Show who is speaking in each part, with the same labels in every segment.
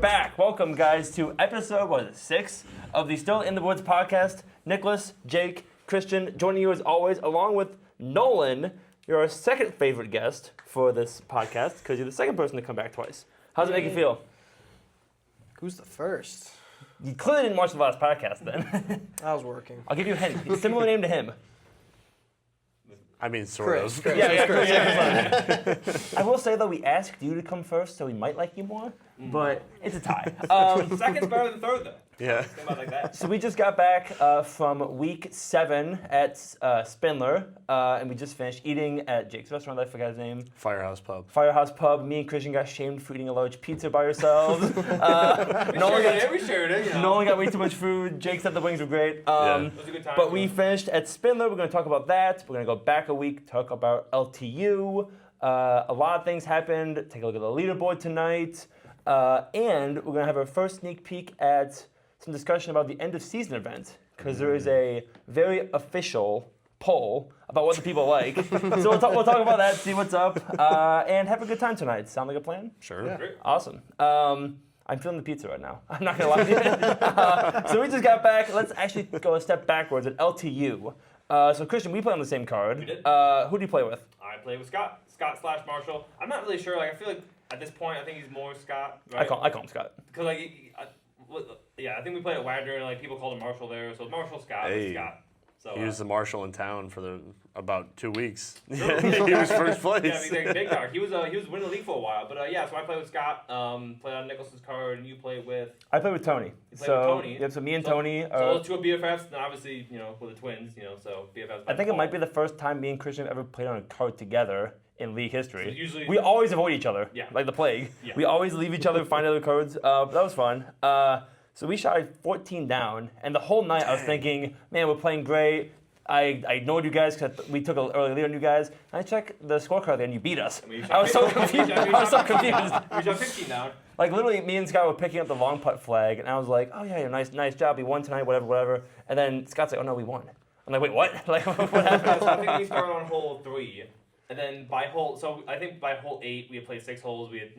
Speaker 1: back. Welcome, guys, to episode 6 of the Still in the Woods podcast. Nicholas, Jake, Christian, joining you as always, along with Nolan. You're our second favorite guest for this podcast because you're the second person to come back twice. How's it make you feel?
Speaker 2: Who's the first?
Speaker 1: You clearly didn't watch the last podcast then.
Speaker 2: I was working.
Speaker 1: I'll give you a hint. It's a similar name to him.
Speaker 3: I mean, sort of.
Speaker 2: Chris.
Speaker 1: Yeah. I will say, though, we asked you to come first, so we might like you more, but it's a tie.
Speaker 4: Second's better than third, though.
Speaker 3: Yeah.
Speaker 4: Think about it like that.
Speaker 1: So we just got back from week 7 at Spindler, and we just finished eating at Jake's restaurant. I forgot his name.
Speaker 3: Firehouse Pub.
Speaker 1: Firehouse Pub. Me and Christian got shamed for eating a large pizza by ourselves.
Speaker 4: We shared it, you know.
Speaker 1: Nolan got way too much food. Jake said the wings were great.
Speaker 4: It was a good time.
Speaker 1: But we finished at Spindler. We're going to talk about that. We're going to go back a week, talk about LTU. A lot of things happened. Take a look at the leaderboard tonight. And we're going to have our first sneak peek at some discussion about the end of season event, because there is a very official poll about what the people like. So we'll talk about that, see what's up, and have a good time tonight. Sound like a plan?
Speaker 3: Sure.
Speaker 2: Yeah.
Speaker 1: Awesome. I'm feeling the pizza right now. I'm not going to lie to you. So we just got back. Let's actually go a step backwards at LTU. So Christian, we play on the same card.
Speaker 4: We did.
Speaker 1: Who do you play with?
Speaker 4: I play with Scott. Scott/Marshall. I'm not really sure. Like, I feel like at this point, I think he's more Scott. Right?
Speaker 1: I call him Scott.
Speaker 4: Because, like, I think we played at Wagner, and, like, people called him Marshall there. So Marshall, Scott,
Speaker 3: Hey.
Speaker 4: Scott. So,
Speaker 3: He was the marshal in town for about 2 weeks.
Speaker 4: Really?
Speaker 3: He was first place.
Speaker 4: Yeah, he's like big dog. He was winning the league for a while. But, so I played with Scott, played on Nicholas's card, and you played with...
Speaker 1: I play with Tony.
Speaker 4: You play with Tony.
Speaker 1: Yep, so me and Tony
Speaker 4: So
Speaker 1: are...
Speaker 4: those two are BFFs, and obviously, we're the twins, so BFFs.
Speaker 1: I think it might be the first time me and Christian have ever played on a card together in league history.
Speaker 4: So usually-
Speaker 1: we always avoid each other,
Speaker 4: Yeah.
Speaker 1: like the plague.
Speaker 4: Yeah.
Speaker 1: We always leave each other, find other cards. But that was fun. So we shot 14 down, and the whole night I was thinking, man, we're playing great. I ignored you guys because we took an early lead on you guys. And I checked the scorecard and you beat us. I was so confused. I was so confused.
Speaker 4: We shot 15 down.
Speaker 1: Like literally, me and Scott were picking up the long putt flag, and I was like, "Oh yeah, nice job. We won tonight, whatever." And then Scott's like, "Oh no, we won." I'm like, "Wait, what? Like, what happened?"
Speaker 4: So I think we started on hole 3, and then by hole 8 we had played 6 holes. We had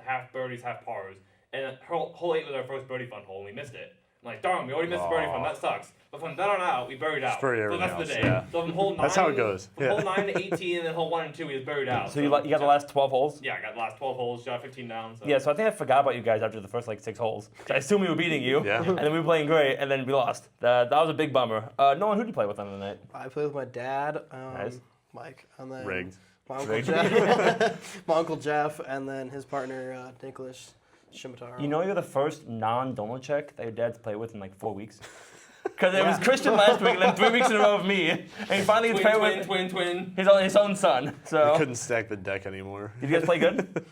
Speaker 4: half birdies, half pars, and hole 8 was our first birdie fun hole, and we missed it. I'm like, darn, we already missed the birdie fun. That sucks. But from then on out, we buried out.
Speaker 3: birdie
Speaker 4: So that's
Speaker 3: everything
Speaker 4: the
Speaker 3: else,
Speaker 4: day.
Speaker 3: yeah.
Speaker 4: So from hole 9,
Speaker 3: That's how it goes.
Speaker 4: From hole 9 to 18, and then hole 1 and 2, we just buried out.
Speaker 1: So you got the last 12 holes?
Speaker 4: Yeah, I got the last 12 holes, shot 15 down. So.
Speaker 1: Yeah, so I think I forgot about you guys after the first 6 holes. I assumed we were beating you,
Speaker 3: Yeah.
Speaker 1: and then we were playing great, and then we lost. That was a big bummer. Nolan, who did you play with on the night?
Speaker 2: I played with my dad,
Speaker 1: Nice.
Speaker 2: Mike, and then
Speaker 3: Rigged.
Speaker 2: my uncle Jeff, and then his partner Nicholas Shimitar.
Speaker 1: You know you're the first non-Dolacek that your dad's played with in 4 weeks? Because it was Christian last week, and then 3 weeks in a row of me, and he finally gets paired with
Speaker 4: Twin.
Speaker 1: his own son. So
Speaker 3: We couldn't stack the deck anymore.
Speaker 1: did you guys play good?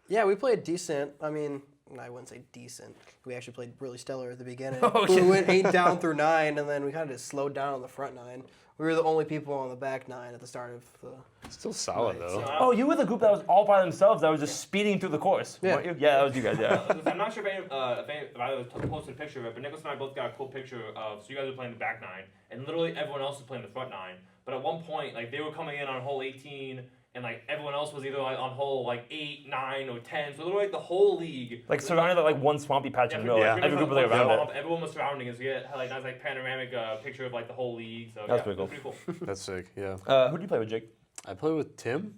Speaker 2: Yeah, we played decent. I mean, I wouldn't say decent. We actually played really stellar at the beginning.
Speaker 1: Oh,
Speaker 2: We
Speaker 1: shit.
Speaker 2: went 8 down through 9, and then we kind of just slowed down on the front 9. We were the only people on the back 9 at the start of the...
Speaker 3: Still solid,
Speaker 2: Right,
Speaker 3: though.
Speaker 4: so-
Speaker 1: Oh, you were the group that was all by themselves that was just speeding through the course,
Speaker 2: Yeah.
Speaker 1: weren't you? Yeah, that was you guys, yeah.
Speaker 4: I'm not sure if I posted a picture of it, but Nicholas and I both got a cool picture of, so you guys were playing the back 9, and literally everyone else was playing the front 9. But at one point, they were coming in on hole 18, and everyone else was either on hole 8, 9, or 10. So literally the whole league.
Speaker 1: Surrounded by one swampy patch in the middle.
Speaker 3: Yeah.
Speaker 1: Every group was around it.
Speaker 4: Everyone was surrounding us. We had a nice panoramic picture of the whole league. So
Speaker 1: That's
Speaker 4: yeah,
Speaker 1: pretty
Speaker 4: it was pretty cool.
Speaker 3: That's sick, yeah.
Speaker 1: Who do you play with, Jake?
Speaker 3: I play with Tim.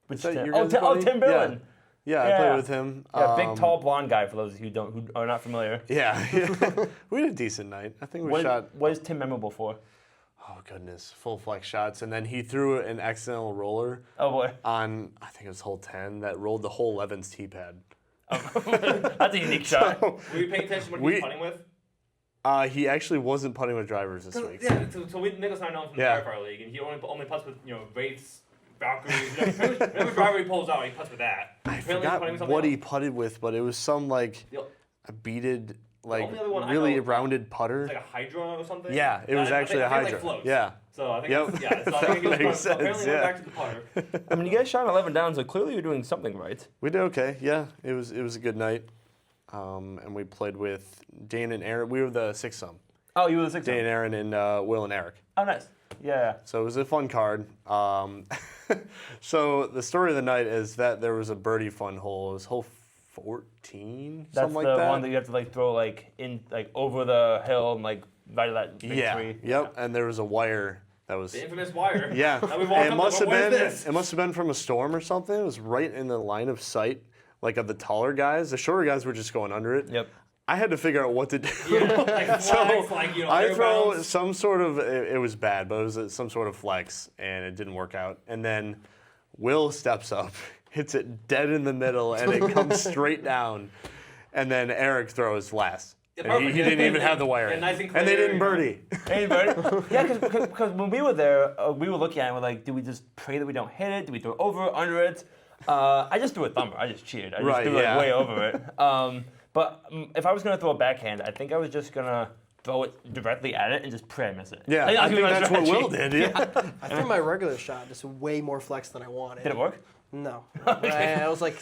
Speaker 1: Which
Speaker 3: Is that
Speaker 1: Tim?
Speaker 3: your
Speaker 1: Oh,
Speaker 3: guys'
Speaker 1: Tim
Speaker 3: buddy?
Speaker 1: Berlin.
Speaker 3: Yeah, I
Speaker 1: Yeah.
Speaker 3: played with him.
Speaker 1: Yeah, big, tall, blonde guy. For those who are not familiar.
Speaker 3: Yeah. We had a decent night. I think we shot...
Speaker 1: What is Tim memorable for?
Speaker 3: Oh, goodness. Full flex shots. And then he threw an accidental roller
Speaker 1: Oh boy,
Speaker 3: on, I think it was hole 10, that rolled the whole 11's tee pad.
Speaker 1: that's a unique shot.
Speaker 4: Were you paying attention to what he was putting with?
Speaker 3: He actually wasn't putting with drivers this week.
Speaker 4: Yeah, so Nicholas and I know him from the
Speaker 3: Yeah.
Speaker 4: Firefire League, and he only puts with Wraiths, Valkyries. Whatever driver he pulls out, he puts with that.
Speaker 3: I
Speaker 4: Apparently he's
Speaker 3: forgot
Speaker 4: putting with something
Speaker 3: what he
Speaker 4: else.
Speaker 3: putted with, but it was some a beaded,
Speaker 4: only other one I
Speaker 3: really
Speaker 4: know-
Speaker 3: rounded putter.
Speaker 4: It's like a Hydra or something.
Speaker 3: Yeah, it was actually a
Speaker 4: I think
Speaker 3: Hydra.
Speaker 4: floats.
Speaker 3: Yeah.
Speaker 4: So I think
Speaker 3: Yep.
Speaker 4: it's, yeah. So I think
Speaker 3: That
Speaker 4: it was
Speaker 3: makes
Speaker 4: so apparently
Speaker 3: sense,
Speaker 4: went
Speaker 3: yeah.
Speaker 4: back to the putter.
Speaker 1: I mean, you guys shot 11 down, so clearly you're doing something right.
Speaker 3: We did okay. Yeah, it was a good night. And we played with Dane and Aaron. We were the 6-sum.
Speaker 1: Oh, you were the 6th.
Speaker 3: Dane, Aaron, and Will and Eric.
Speaker 1: Oh, nice. Yeah.
Speaker 3: So it was a fun card. So the story of the night is that there was a birdie fun hole. It was hole 14,
Speaker 1: That's
Speaker 3: something like
Speaker 1: the
Speaker 3: that.
Speaker 1: one that you have to like throw like in like over the hill and like right to that big
Speaker 3: yeah.
Speaker 1: tree.
Speaker 3: Yep. And there was a wire that was.
Speaker 4: The infamous wire.
Speaker 3: Yeah.
Speaker 4: That we walked
Speaker 3: It
Speaker 4: up
Speaker 3: must
Speaker 4: to,
Speaker 3: have
Speaker 4: but what
Speaker 3: been.
Speaker 4: is this?
Speaker 3: It must have been from a storm or something. It was right in the line of sight, like of the taller guys. The shorter guys were just going under it.
Speaker 1: Yep.
Speaker 3: I had to figure out what to do.
Speaker 4: Yeah, like flags, like, you know,
Speaker 3: I
Speaker 4: air
Speaker 3: throw
Speaker 4: bounce.
Speaker 3: some sort of. It was bad, but it was some sort of flex, and it didn't work out. And then Will steps up, hits it dead in the middle, and it comes straight down. And then Eric throws last.
Speaker 4: Yeah,
Speaker 3: And he
Speaker 4: perfect.
Speaker 3: didn't even have the wire.
Speaker 4: Yeah, nice and
Speaker 3: And they
Speaker 4: clear,
Speaker 3: didn't
Speaker 4: you know.
Speaker 3: birdie.
Speaker 1: Anybody? Yeah, because when we were there, we were looking at it. We're like, do we just pray that we don't hit it? Do we throw over, under it? I just threw a thumber. I just cheated. I just
Speaker 3: Right,
Speaker 1: threw like
Speaker 3: yeah.
Speaker 1: way over it. But if I was gonna throw a backhand, I think I was just gonna throw it directly at it and just pray I miss it.
Speaker 3: Yeah,
Speaker 1: Like,
Speaker 3: I
Speaker 1: that was
Speaker 3: think
Speaker 1: my
Speaker 3: that's what
Speaker 1: strategy.
Speaker 3: Will did. Yeah.
Speaker 2: I threw my regular shot just way more flex than I wanted.
Speaker 1: Did it work?
Speaker 2: No. I was like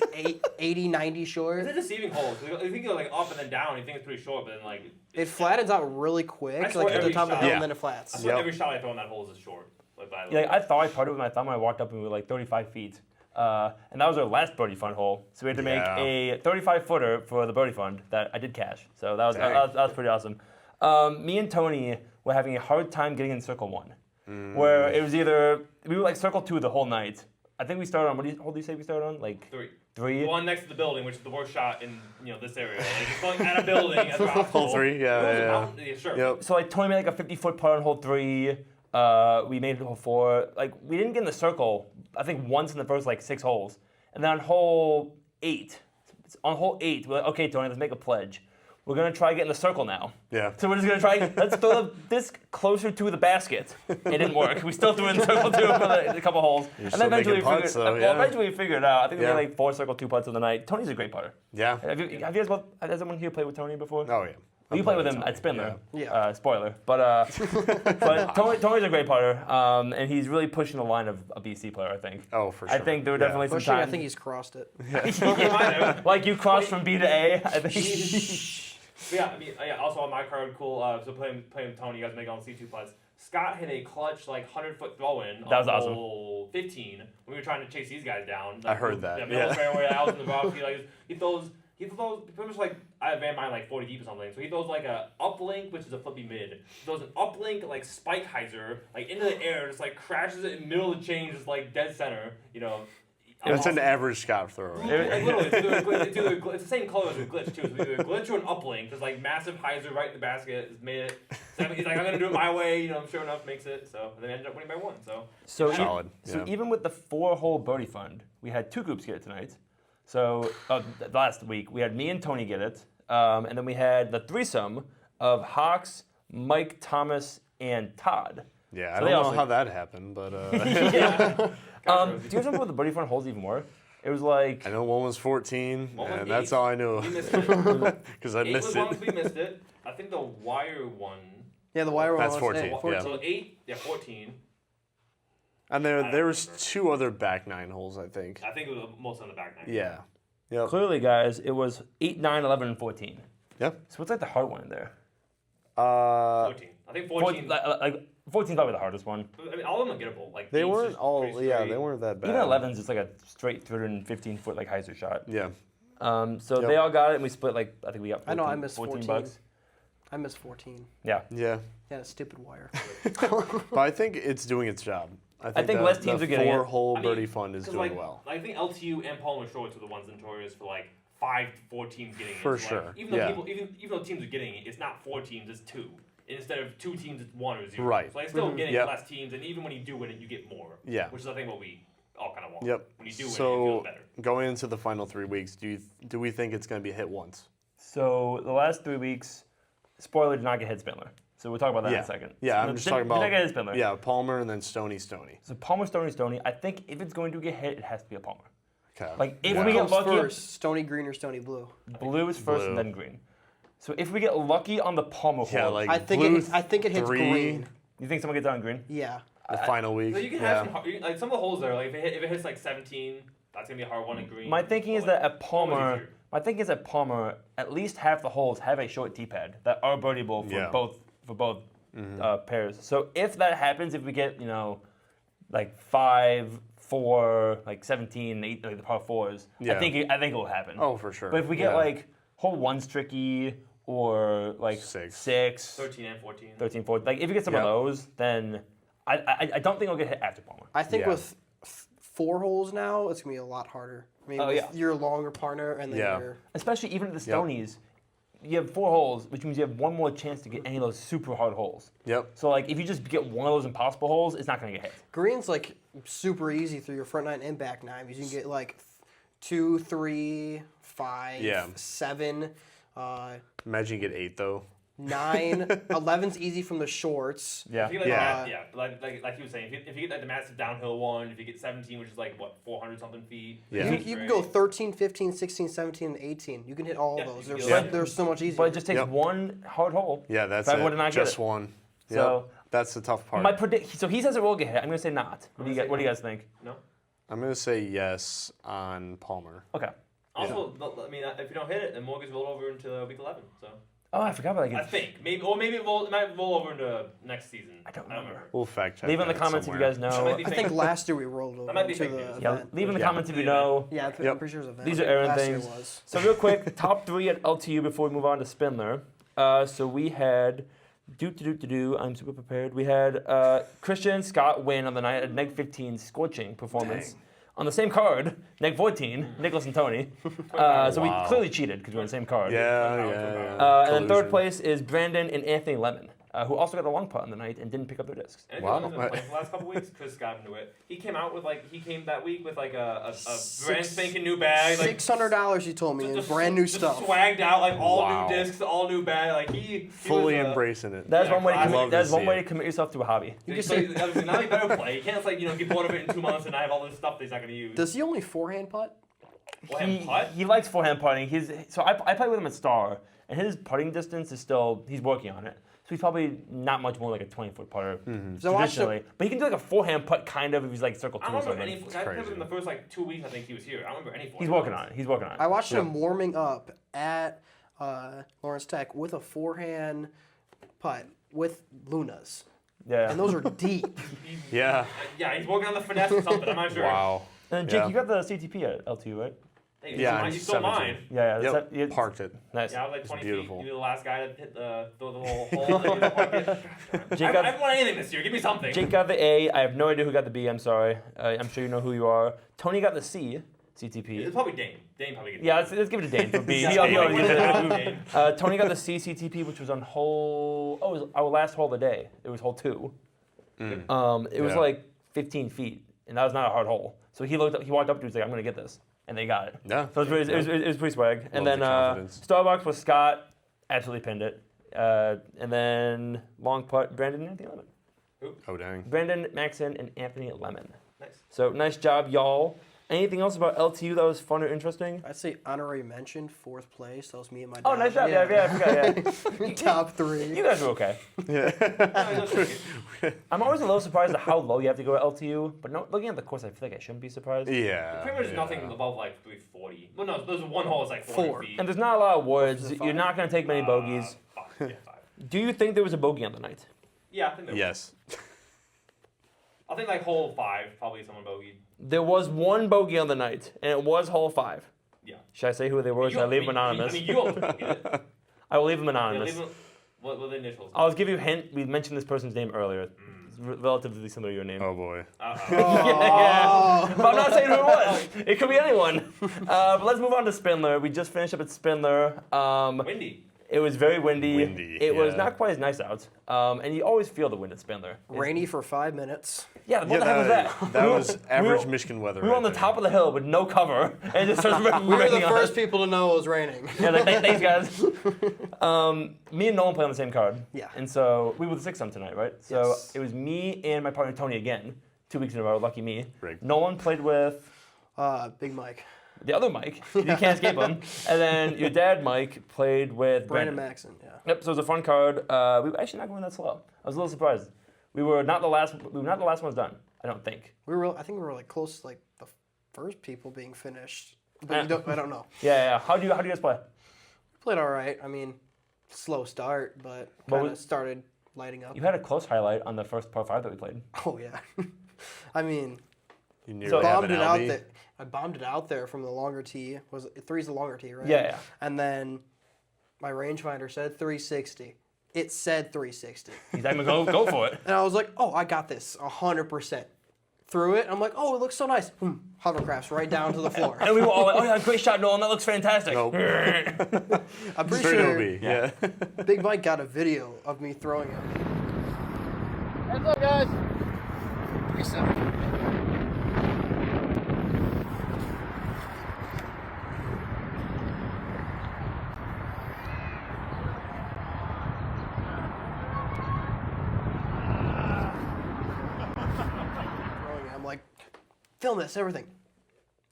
Speaker 2: 80, 90 short.
Speaker 4: It's a deceiving hole. You think you're like up and then down. You think it's pretty short, but then like
Speaker 2: It flattens out really
Speaker 4: I
Speaker 2: quick,
Speaker 4: swear
Speaker 2: like at the
Speaker 4: every
Speaker 2: top of the
Speaker 4: shot-
Speaker 2: hill,
Speaker 3: Yeah.
Speaker 2: and then it
Speaker 4: I
Speaker 2: flats.
Speaker 4: swear
Speaker 3: Yep.
Speaker 4: every shot I throw in that hole is short. Like by the
Speaker 1: Yeah,
Speaker 4: way.
Speaker 1: I thought I putted with my thumb. I walked up and we were like 35 feet. And that was our last birdie fund hole. So we had to make
Speaker 3: Yeah.
Speaker 1: a 35-footer for the birdie fund that I did cash. So that was
Speaker 3: Dang.
Speaker 1: that was pretty awesome. Me and Tony were having a hard time getting in circle one, where it was either we were like circle two the whole night. I think we started on hole do you say we started on? Like
Speaker 4: Three.
Speaker 1: three.
Speaker 4: The one next to the building, which is the worst shot in this area. Like it's going at a building as an obstacle.
Speaker 3: Hole 3, yeah.
Speaker 4: Sure.
Speaker 3: Yep.
Speaker 1: So like Tony made like a 50-foot putt on hole 3. We made it hole 4. Like we didn't get in the circle. I think once in the first like 6 holes, and then on hole 8, we're like, okay, Tony, let's make a pledge. We're gonna try to get in the circle now.
Speaker 3: Yeah.
Speaker 1: So we're just gonna try. Let's throw the disc closer to the basket. It didn't work. We still threw it in circle 2 for a couple holes,
Speaker 3: You're
Speaker 1: and
Speaker 3: still
Speaker 1: then eventually
Speaker 3: making putts, though,
Speaker 1: well,
Speaker 3: yeah.
Speaker 1: eventually we figured it out. I think we
Speaker 3: Yeah.
Speaker 1: made like 4 circle 2 putts of the night. Tony's a great putter.
Speaker 3: Yeah.
Speaker 1: Have you guys both? Has anyone here played with Tony before?
Speaker 3: Oh yeah.
Speaker 1: You played with him at Spindler.
Speaker 2: Yeah.
Speaker 1: Spoiler, but Tony's a great putter, and he's really pushing the line of a BC player. I think.
Speaker 3: Oh, for sure.
Speaker 1: I think there were
Speaker 3: Yeah.
Speaker 1: definitely some
Speaker 2: Pushing, I
Speaker 1: times.
Speaker 2: think he's crossed it.
Speaker 1: Like you crossed from B to A. I think.
Speaker 4: But yeah, I mean, also on my card, cool. So playing with Tony, you guys make all C2 putts. Scott hit a clutch 100-foot throw-in
Speaker 1: That was
Speaker 4: on
Speaker 1: awesome.
Speaker 4: hole 15 when we were trying to chase these guys down.
Speaker 3: I heard that,
Speaker 4: Yeah, middle
Speaker 3: yeah.
Speaker 4: fairway, I was in the rough. He throws pretty much I ran mine 40 deep or something. So he throws a uplink, which is a flippy mid. He throws an uplink spike hyzer into the air, just crashes it in the middle of the chain, just dead center.
Speaker 3: It's an average Scott throw. Right?
Speaker 4: Literally, it's the same color as a glitch too. So either a glitch or an uplink, just massive hyzer right in the basket, has made it. So he's like, I'm gonna do it my way. Sure enough, makes it. So and then ended up winning by 1. So
Speaker 3: Solid,
Speaker 1: So
Speaker 3: yeah.
Speaker 1: even with the 4-hole birdie fund, we had 2 groups get it tonight. So last week we had me and Tony get it, and then we had the threesome of Hawks, Mike, Thomas, and Todd.
Speaker 3: Yeah, I
Speaker 1: So
Speaker 3: don't
Speaker 1: they
Speaker 3: know
Speaker 1: also-
Speaker 3: how that happened, but
Speaker 1: Yeah. Do you guys remember what the birdie fund holes even were? It was like
Speaker 3: I know one was 14,
Speaker 4: One was
Speaker 3: and that's
Speaker 4: 8.
Speaker 3: all I knew
Speaker 4: We missed it.
Speaker 3: because I
Speaker 4: 8
Speaker 3: missed
Speaker 4: was
Speaker 3: it.
Speaker 4: one we missed it. I think the wire one.
Speaker 2: Yeah, the wire
Speaker 3: That's
Speaker 2: was
Speaker 3: 14, yeah.
Speaker 4: So 8, 14.
Speaker 3: And there was 2 other back 9 holes, I think.
Speaker 4: I think it was most on the back 9.
Speaker 3: Yeah. Yep.
Speaker 1: clearly, guys, it was 8, 9, 11, and 14.
Speaker 3: Yep.
Speaker 1: So what's the hard one in there?
Speaker 4: 14. I think 14.
Speaker 1: 14 is probably the hardest one.
Speaker 4: I mean, all of them are gettable.
Speaker 3: They
Speaker 4: eight's
Speaker 3: weren't
Speaker 4: just
Speaker 3: all.
Speaker 4: pretty
Speaker 3: Yeah,
Speaker 4: straight.
Speaker 3: they weren't that bad.
Speaker 1: Even 11 is just a straight 315-foot hyzer shot.
Speaker 3: Yeah.
Speaker 1: So
Speaker 3: Yep.
Speaker 1: they all got it, and we split I think we got 14,
Speaker 2: I know, I missed
Speaker 1: 14
Speaker 2: 14.
Speaker 1: bucks.
Speaker 2: I missed 14.
Speaker 1: Yeah.
Speaker 3: Yeah.
Speaker 2: Yeah, stupid wire.
Speaker 3: But I think it's doing its job. I
Speaker 1: think
Speaker 3: the,
Speaker 1: less teams
Speaker 3: the
Speaker 1: are getting it.
Speaker 3: 4-hole
Speaker 4: I mean,
Speaker 3: birdie fund is
Speaker 4: 'cause,
Speaker 3: doing well.
Speaker 4: I think LTU and Palmer Shorts are the ones notorious for 5 to 4 teams getting it.
Speaker 3: For
Speaker 4: So,
Speaker 3: sure,
Speaker 4: Even though
Speaker 3: yeah.
Speaker 4: even though teams are getting it, it's not 4 teams, it's 2. Instead of 2 teams, it's 1 or 0.
Speaker 3: Right.
Speaker 4: So still getting
Speaker 3: Yep.
Speaker 4: less teams, and even when you do win it, you get more.
Speaker 3: Yeah.
Speaker 4: Which is I think what we all kind of want.
Speaker 3: Yep.
Speaker 4: When you do win it, it
Speaker 3: So
Speaker 4: feels better.
Speaker 3: going into the final 3 weeks, do we think it's going to be hit once?
Speaker 1: So the last 3 weeks, spoiler, did not get hit Spindler. So we'll talk about that in a second.
Speaker 3: Yeah,
Speaker 1: So
Speaker 3: I'm just
Speaker 1: did-
Speaker 3: talking
Speaker 1: Did not
Speaker 3: about.
Speaker 1: get hit Spindler.
Speaker 3: Yeah, Palmer and then Stoney.
Speaker 1: So Palmer, Stoney. I think if it's going to get hit, it has to be a Palmer.
Speaker 3: Okay.
Speaker 1: Like if
Speaker 3: Yeah.
Speaker 1: we get
Speaker 2: Comes
Speaker 1: lucky,
Speaker 2: first, Stony Green or Stony Blue?
Speaker 1: blue is first
Speaker 3: Blue.
Speaker 1: and then green. So if we get lucky on the Palmer hole,
Speaker 3: Yeah, like
Speaker 2: I think
Speaker 3: blue
Speaker 2: it hits
Speaker 3: 3,
Speaker 2: green.
Speaker 1: you think someone gets on green?
Speaker 2: Yeah.
Speaker 3: the final week.
Speaker 4: So you can have some of the holes there. If it hits 17, that's gonna be a hard one in green.
Speaker 1: My thinking is that at
Speaker 4: Palmer's
Speaker 1: Palmer,
Speaker 4: easier.
Speaker 1: at least half the holes have a short tee pad that are birdieable for
Speaker 3: Yeah.
Speaker 1: both pairs. So if that happens, if we get 5, 4, like 17, 8, like the par 4s,
Speaker 3: Yeah.
Speaker 1: I think it will happen.
Speaker 3: Oh, for sure.
Speaker 1: But if we get
Speaker 3: Yeah.
Speaker 1: like hole 1's tricky or like 6,
Speaker 4: 13 and 14.
Speaker 1: 13, 14, like if you get some of
Speaker 3: Yeah.
Speaker 1: those, then I don't think it'll get hit after Palmer.
Speaker 2: I think
Speaker 3: Yeah.
Speaker 2: with 4 holes now, it's gonna be a lot harder. I mean,
Speaker 1: Oh,
Speaker 2: with
Speaker 1: yeah.
Speaker 2: your longer partner and then
Speaker 3: Yeah.
Speaker 2: your
Speaker 1: Especially even at the Stonies, you have 4 holes, which means you have one more chance to get any of those super hard holes.
Speaker 3: Yep.
Speaker 1: So like if you just get one of those impossible holes, it's not gonna get hit.
Speaker 2: green's like super easy through your front 9 and back 9 because you can get like 2, 3, 5,
Speaker 3: Yeah.
Speaker 2: 7,
Speaker 3: Imagine you get 8 though.
Speaker 2: 9, 11's easy from the shorts.
Speaker 1: Yeah.
Speaker 4: If you get
Speaker 3: Yeah.
Speaker 4: like, like he was saying, if you get like the massive downhill one, if you get 17, which is like what 400 something feet.
Speaker 3: Yeah.
Speaker 2: You can go 13, 15, 16, 17, and 18. You can hit all
Speaker 4: Yeah,
Speaker 2: those.
Speaker 4: you
Speaker 2: They're,
Speaker 4: can
Speaker 2: so, they're so much easier.
Speaker 1: But it just takes
Speaker 3: Yep.
Speaker 1: one hard hole.
Speaker 3: Yeah, that's
Speaker 1: for everyone
Speaker 3: it.
Speaker 1: to not get
Speaker 3: Just
Speaker 1: it.
Speaker 3: one. Yep.
Speaker 1: So
Speaker 3: That's the tough part.
Speaker 1: so he says it will get hit. I'm gonna say not. What do you guys think?
Speaker 4: No.
Speaker 3: I'm gonna say yes on Palmer.
Speaker 1: Okay.
Speaker 4: Also, I mean, if you don't hit it, then mortgage roll over into week 11. So
Speaker 1: Oh, I forgot about
Speaker 4: I
Speaker 1: that.
Speaker 4: think maybe it might roll over into next season.
Speaker 1: I don't remember.
Speaker 3: We'll fact check.
Speaker 1: Leave in the
Speaker 3: that
Speaker 1: comments if you
Speaker 3: somewhere.
Speaker 1: guys know.
Speaker 4: That might be
Speaker 2: I think last year we rolled over
Speaker 4: might be
Speaker 2: into
Speaker 4: fake
Speaker 2: the
Speaker 4: news.
Speaker 1: Yeah,
Speaker 2: event.
Speaker 1: leave in the
Speaker 3: Yeah.
Speaker 1: comments if you know.
Speaker 2: Yeah, I'm
Speaker 3: Yep.
Speaker 2: pretty sure it was event.
Speaker 1: These are Aaron
Speaker 2: Last year
Speaker 1: things.
Speaker 2: was.
Speaker 1: So real quick, top 3 at LTU before we move on to Spindler. So we had I'm super prepared. We had Christian Scott win on the night at neg 15 scorching performance.
Speaker 3: Dang.
Speaker 1: On the same card, neg 14, Nicholas and Tony. So we
Speaker 3: Wow.
Speaker 1: clearly cheated because we're on the same card.
Speaker 3: Yeah.
Speaker 1: And then
Speaker 3: Collusion.
Speaker 1: third place is Brandon and Anthony Lemon, who also got the long putt on the night and didn't pick up their discs.
Speaker 4: And
Speaker 3: Wow.
Speaker 4: wow. The last couple weeks, Chris got into it. He came out with he came that week with like a brand spanking new bag, like
Speaker 2: $600 he told me in
Speaker 4: just-
Speaker 2: brand new
Speaker 4: just
Speaker 2: stuff.
Speaker 4: swagged out like all
Speaker 3: Wow.
Speaker 4: new discs, all new bag. Like he
Speaker 3: Fully
Speaker 4: was,
Speaker 3: embracing it.
Speaker 1: That's
Speaker 4: Yeah,
Speaker 1: one way to
Speaker 4: I
Speaker 1: commit.
Speaker 3: love to
Speaker 1: That's one
Speaker 3: see
Speaker 1: way
Speaker 3: it.
Speaker 1: to commit yourself to a hobby.
Speaker 2: You
Speaker 4: Just
Speaker 2: can say,
Speaker 4: now he better play. He can't get bored of it in 2 months and I have all this stuff that he's not going to use.
Speaker 2: does he only forehand putt?
Speaker 4: Well, him putt?
Speaker 1: He likes forehand putting. I play with him at Star, and his putting distance is still he's working on it. So he's probably not much more like a 20-foot putter
Speaker 2: So I watched
Speaker 1: traditionally. But he can do like a forehand putt kind of if he's like circle 2
Speaker 4: I
Speaker 1: or
Speaker 4: don't remember
Speaker 1: something.
Speaker 4: any. I remember
Speaker 3: crazy.
Speaker 4: in the first 2 weeks I think he was here. I don't remember any.
Speaker 1: He's working on it. He's working on it.
Speaker 2: I watched him warming up at Lawrence Tech with a forehand putt with Lunas.
Speaker 1: Yeah.
Speaker 2: And those are deep.
Speaker 3: Yeah.
Speaker 4: Yeah, he's working on the finesse or something. I'm not sure.
Speaker 3: Wow.
Speaker 1: And Jake,
Speaker 3: Yeah.
Speaker 1: you got the CTP at LTU, right?
Speaker 4: Hey,
Speaker 3: Yeah,
Speaker 4: you
Speaker 3: I'm
Speaker 4: stole
Speaker 3: 17.
Speaker 4: mine.
Speaker 1: Yeah.
Speaker 3: Yep.
Speaker 1: That's
Speaker 3: Parked it.
Speaker 1: nice.
Speaker 4: Yeah, I was like 20
Speaker 3: beautiful.
Speaker 4: feet. You were the last guy to hit throw the whole hole. I haven't won anything this year. Give me something.
Speaker 1: Jake got the A. I have no idea who got the B. I'm sorry. I'm sure you know who you are. Tony got the C. CTP.
Speaker 4: It's probably Dane. Dane probably gets
Speaker 1: Yeah, let's give it to Dane for B.
Speaker 4: Yeah,
Speaker 1: He already
Speaker 4: Dane.
Speaker 1: did it.
Speaker 4: Dane.
Speaker 1: Tony got the C CTP, which was on hole. Oh, it was our last hole of the day. It was hole 2. It was
Speaker 3: Yeah.
Speaker 1: like 15 feet, and that was not a hard hole. So he looked up. He walked up to. He was like, "I'm gonna get this," and they got it.
Speaker 3: Yeah.
Speaker 1: So it was pretty swag. And
Speaker 3: Love
Speaker 1: then
Speaker 3: the confidence.
Speaker 1: Starbucks was Scott, absolutely pinned it. And then long putt, Brandon and Anthony Lemon.
Speaker 3: Oh dang.
Speaker 1: Brandon Maxon and Anthony Lemon.
Speaker 4: Nice.
Speaker 1: So nice job, y'all. Anything else about LTU that was fun or interesting?
Speaker 2: I'd say honorary mention, 4th place. That was me and my dad.
Speaker 1: Oh, nice job. Yeah, I forgot. Yeah.
Speaker 2: Top 3.
Speaker 1: You guys were okay. I'm always a little surprised at how low you have to go at LTU, but no, looking at the course, I feel like I shouldn't be surprised.
Speaker 3: Yeah.
Speaker 4: Pretty much
Speaker 3: yeah.
Speaker 4: nothing above 340. Well, no, there's one hole that's 40
Speaker 2: 4.
Speaker 4: feet.
Speaker 1: And there's not a lot of woods.
Speaker 2: Is it
Speaker 1: You're
Speaker 2: 5?
Speaker 1: not going to take many bogeys.
Speaker 4: 5. Yeah, 5.
Speaker 1: Do you think there was a bogey on the night?
Speaker 4: Yeah, I think there was.
Speaker 3: Yes.
Speaker 4: I think hole 5 probably someone bogeyed.
Speaker 1: There was one bogey on the night, and it was hole 5.
Speaker 4: Yeah.
Speaker 1: Should I say who they were? Should I leave them anonymous?
Speaker 4: I mean, you almost bogeyed it.
Speaker 1: I will leave them
Speaker 4: Yeah,
Speaker 1: anonymous.
Speaker 4: leave them, what were the initials?
Speaker 1: I'll give you a hint. We mentioned this person's name earlier. It's relatively similar to your name.
Speaker 3: Oh boy.
Speaker 1: Yeah. But I'm not saying who it was. It could be anyone. But let's move on to Spindler. We just finished up at Spindler.
Speaker 4: Windy.
Speaker 1: It was very windy.
Speaker 3: Windy,
Speaker 1: It was
Speaker 3: yeah.
Speaker 1: not quite as nice out. And you always feel the wind at Spindler.
Speaker 2: Rainy for 5 minutes.
Speaker 1: Yeah, what the heck was that?
Speaker 3: That
Speaker 1: We were-
Speaker 3: was average
Speaker 1: we were-
Speaker 3: Michigan weather.
Speaker 1: We were on the top of the hill with no cover, and it just starts raining.
Speaker 2: We were the first people to know it was raining.
Speaker 1: Yeah, like, thanks guys. Me and Nolan play on the same card.
Speaker 2: Yeah.
Speaker 1: And so we were the 6 on tonight, right? So
Speaker 2: Yes.
Speaker 1: it was me and my partner Tony again, 2 weeks in a row. Lucky me.
Speaker 3: Rigged.
Speaker 1: Nolan played with
Speaker 2: Big Mike.
Speaker 1: the other Mike. You can't escape him. And then your dad Mike played with
Speaker 2: Brandon Maxon, yeah.
Speaker 1: Yep. So it was a fun card. We were actually not going that slow. I was a little surprised. We were not the last. We were not the last ones done. I don't think.
Speaker 2: I think we were like close to like the first people being finished. But I don't know.
Speaker 1: Yeah. How do you guys play?
Speaker 2: We played all right. I mean, slow start, but
Speaker 1: What
Speaker 2: kind of
Speaker 1: was-
Speaker 2: started lighting up.
Speaker 1: You had a close highlight on the first par 5 that we played.
Speaker 2: Oh yeah. I mean,
Speaker 3: You nearly
Speaker 1: So-
Speaker 3: have
Speaker 2: bombed
Speaker 3: an
Speaker 2: it out
Speaker 3: LB.
Speaker 2: there. I bombed it out there from the longer tee. Was 3's the longer tee, right?
Speaker 1: Yeah.
Speaker 2: And then my rangefinder said 360. It said 360.
Speaker 1: He's like, go for it.
Speaker 2: And I was like, oh, I got this 100%. Threw it. I'm like, oh, it looks so nice. Hovercrafts right down to the floor.
Speaker 1: And we were all like, oh yeah, great shot, Nolan. That looks fantastic.
Speaker 3: Nope.
Speaker 2: I'm pretty
Speaker 3: Straight
Speaker 2: sure
Speaker 3: OB. Yeah.
Speaker 2: Big Mike got a video of me throwing it.
Speaker 5: Heads up, guys. 370.
Speaker 2: Throwing it. I'm like, film this, everything.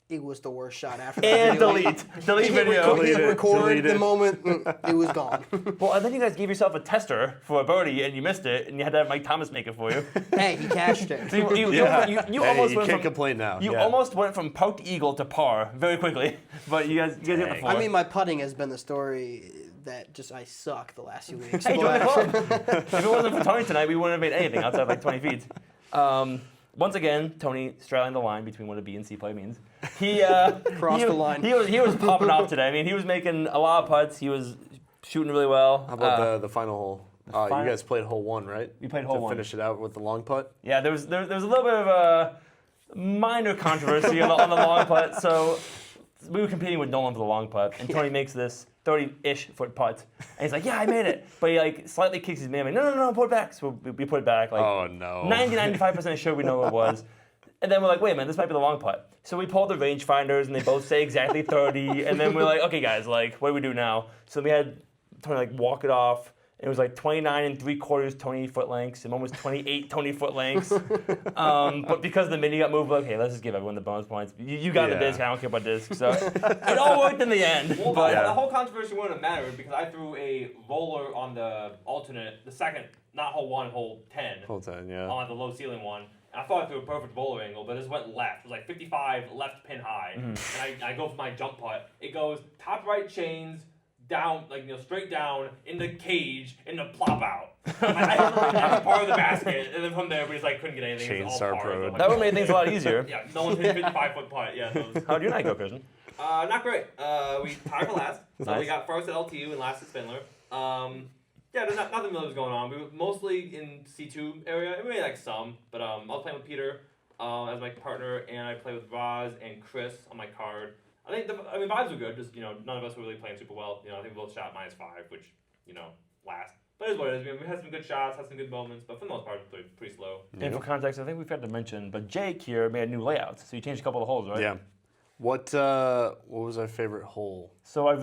Speaker 2: It was the worst shot after that.
Speaker 1: And
Speaker 2: video.
Speaker 1: delete video.
Speaker 2: Hit record
Speaker 3: Delete
Speaker 2: the
Speaker 3: it.
Speaker 2: moment it was gone.
Speaker 1: Well, and then you guys gave yourself a tester for a birdie, and you missed it, and you had to have Mike Thomas make it for you.
Speaker 2: Hey, he cashed it.
Speaker 1: So you
Speaker 3: Hey,
Speaker 1: almost
Speaker 3: you
Speaker 1: went
Speaker 3: can't
Speaker 1: from
Speaker 3: complain now.
Speaker 1: you
Speaker 3: Yeah.
Speaker 1: almost went from parked eagle to par very quickly, but you guys hit the
Speaker 3: Dang.
Speaker 1: floor.
Speaker 2: I mean, my putting has been the story that just I suck the last few weeks.
Speaker 1: hey, join the club. If it wasn't for Tony tonight, we wouldn't have made anything outside like 20 feet. Once again, Tony straddling the line between what a B and C play means. He
Speaker 2: Crossed the line.
Speaker 1: He was popping off today. I mean, he was making a lot of putts. He was shooting really well.
Speaker 3: How about the final hole?
Speaker 1: final-
Speaker 3: You guys played hole 1, right?
Speaker 1: We played hole
Speaker 3: to
Speaker 1: 1.
Speaker 3: finish it out with the long putt.
Speaker 1: Yeah, there was a little bit of a minor controversy on the long putt. So we were competing with Nolan for the long putt, and Tony makes this 30-ish foot putt, and he's like, "Yeah, I made it," but he like slightly kicks his man. Like, no, put it back. So we put it back. Like,
Speaker 3: Oh no.
Speaker 1: 95% sure we know what it was. And then we're like, wait a minute, this might be the long putt. So we pulled the rangefinders, and they both say exactly 30. And then we're like, okay, guys, like, what do we do now? So we had Tony like walk it off. It was like 29 3/4 Tony foot lengths, and almost 28 Tony foot lengths. But because the mini got moved, we're like, hey, let's just give everyone the bonus points. You got the
Speaker 3: Yeah.
Speaker 1: disc, I don't care about disc. So it all worked in the end.
Speaker 4: Well,
Speaker 1: But
Speaker 4: the whole controversy wouldn't have mattered because I threw a roller on the alternate, the second, not hole 1, hole 10,
Speaker 3: Hole 10, yeah.
Speaker 4: on the low ceiling one. And I thought I threw a perfect roller angle, but it just went left. It was like 55 left pin high. And I go for my jump putt. It goes top right chains, down, like, straight down, in the cage, and the plop out. I hit every part of the basket, and then from there, we just like couldn't get anything. It was all
Speaker 3: Chain Star
Speaker 4: par, so
Speaker 3: Pro.
Speaker 4: I'm like,
Speaker 1: that would have made things a lot easier.
Speaker 4: yeah, no one's hit 55-foot putt. Yeah, so
Speaker 1: How'd your night go, Christian?
Speaker 4: not great. We tied for last. So
Speaker 1: Nice.
Speaker 4: we got first at LTU and last at Spindler. Yeah, there's nothing really was going on. We were mostly in C2 area. We made like some, but I was playing with Peter as my partner, and I played with Roz and Chris on my card. I think vibes were good. Just none of us were really playing super well. I think we both shot -5, which last. But it's what it is. We had some good shots, had some good moments, but for the most part, pretty slow.
Speaker 1: And for context, I think we've had to mention, but Jake here made a new layout. So you changed a couple of the holes, right?
Speaker 3: Yeah. What was our favorite hole?
Speaker 1: So I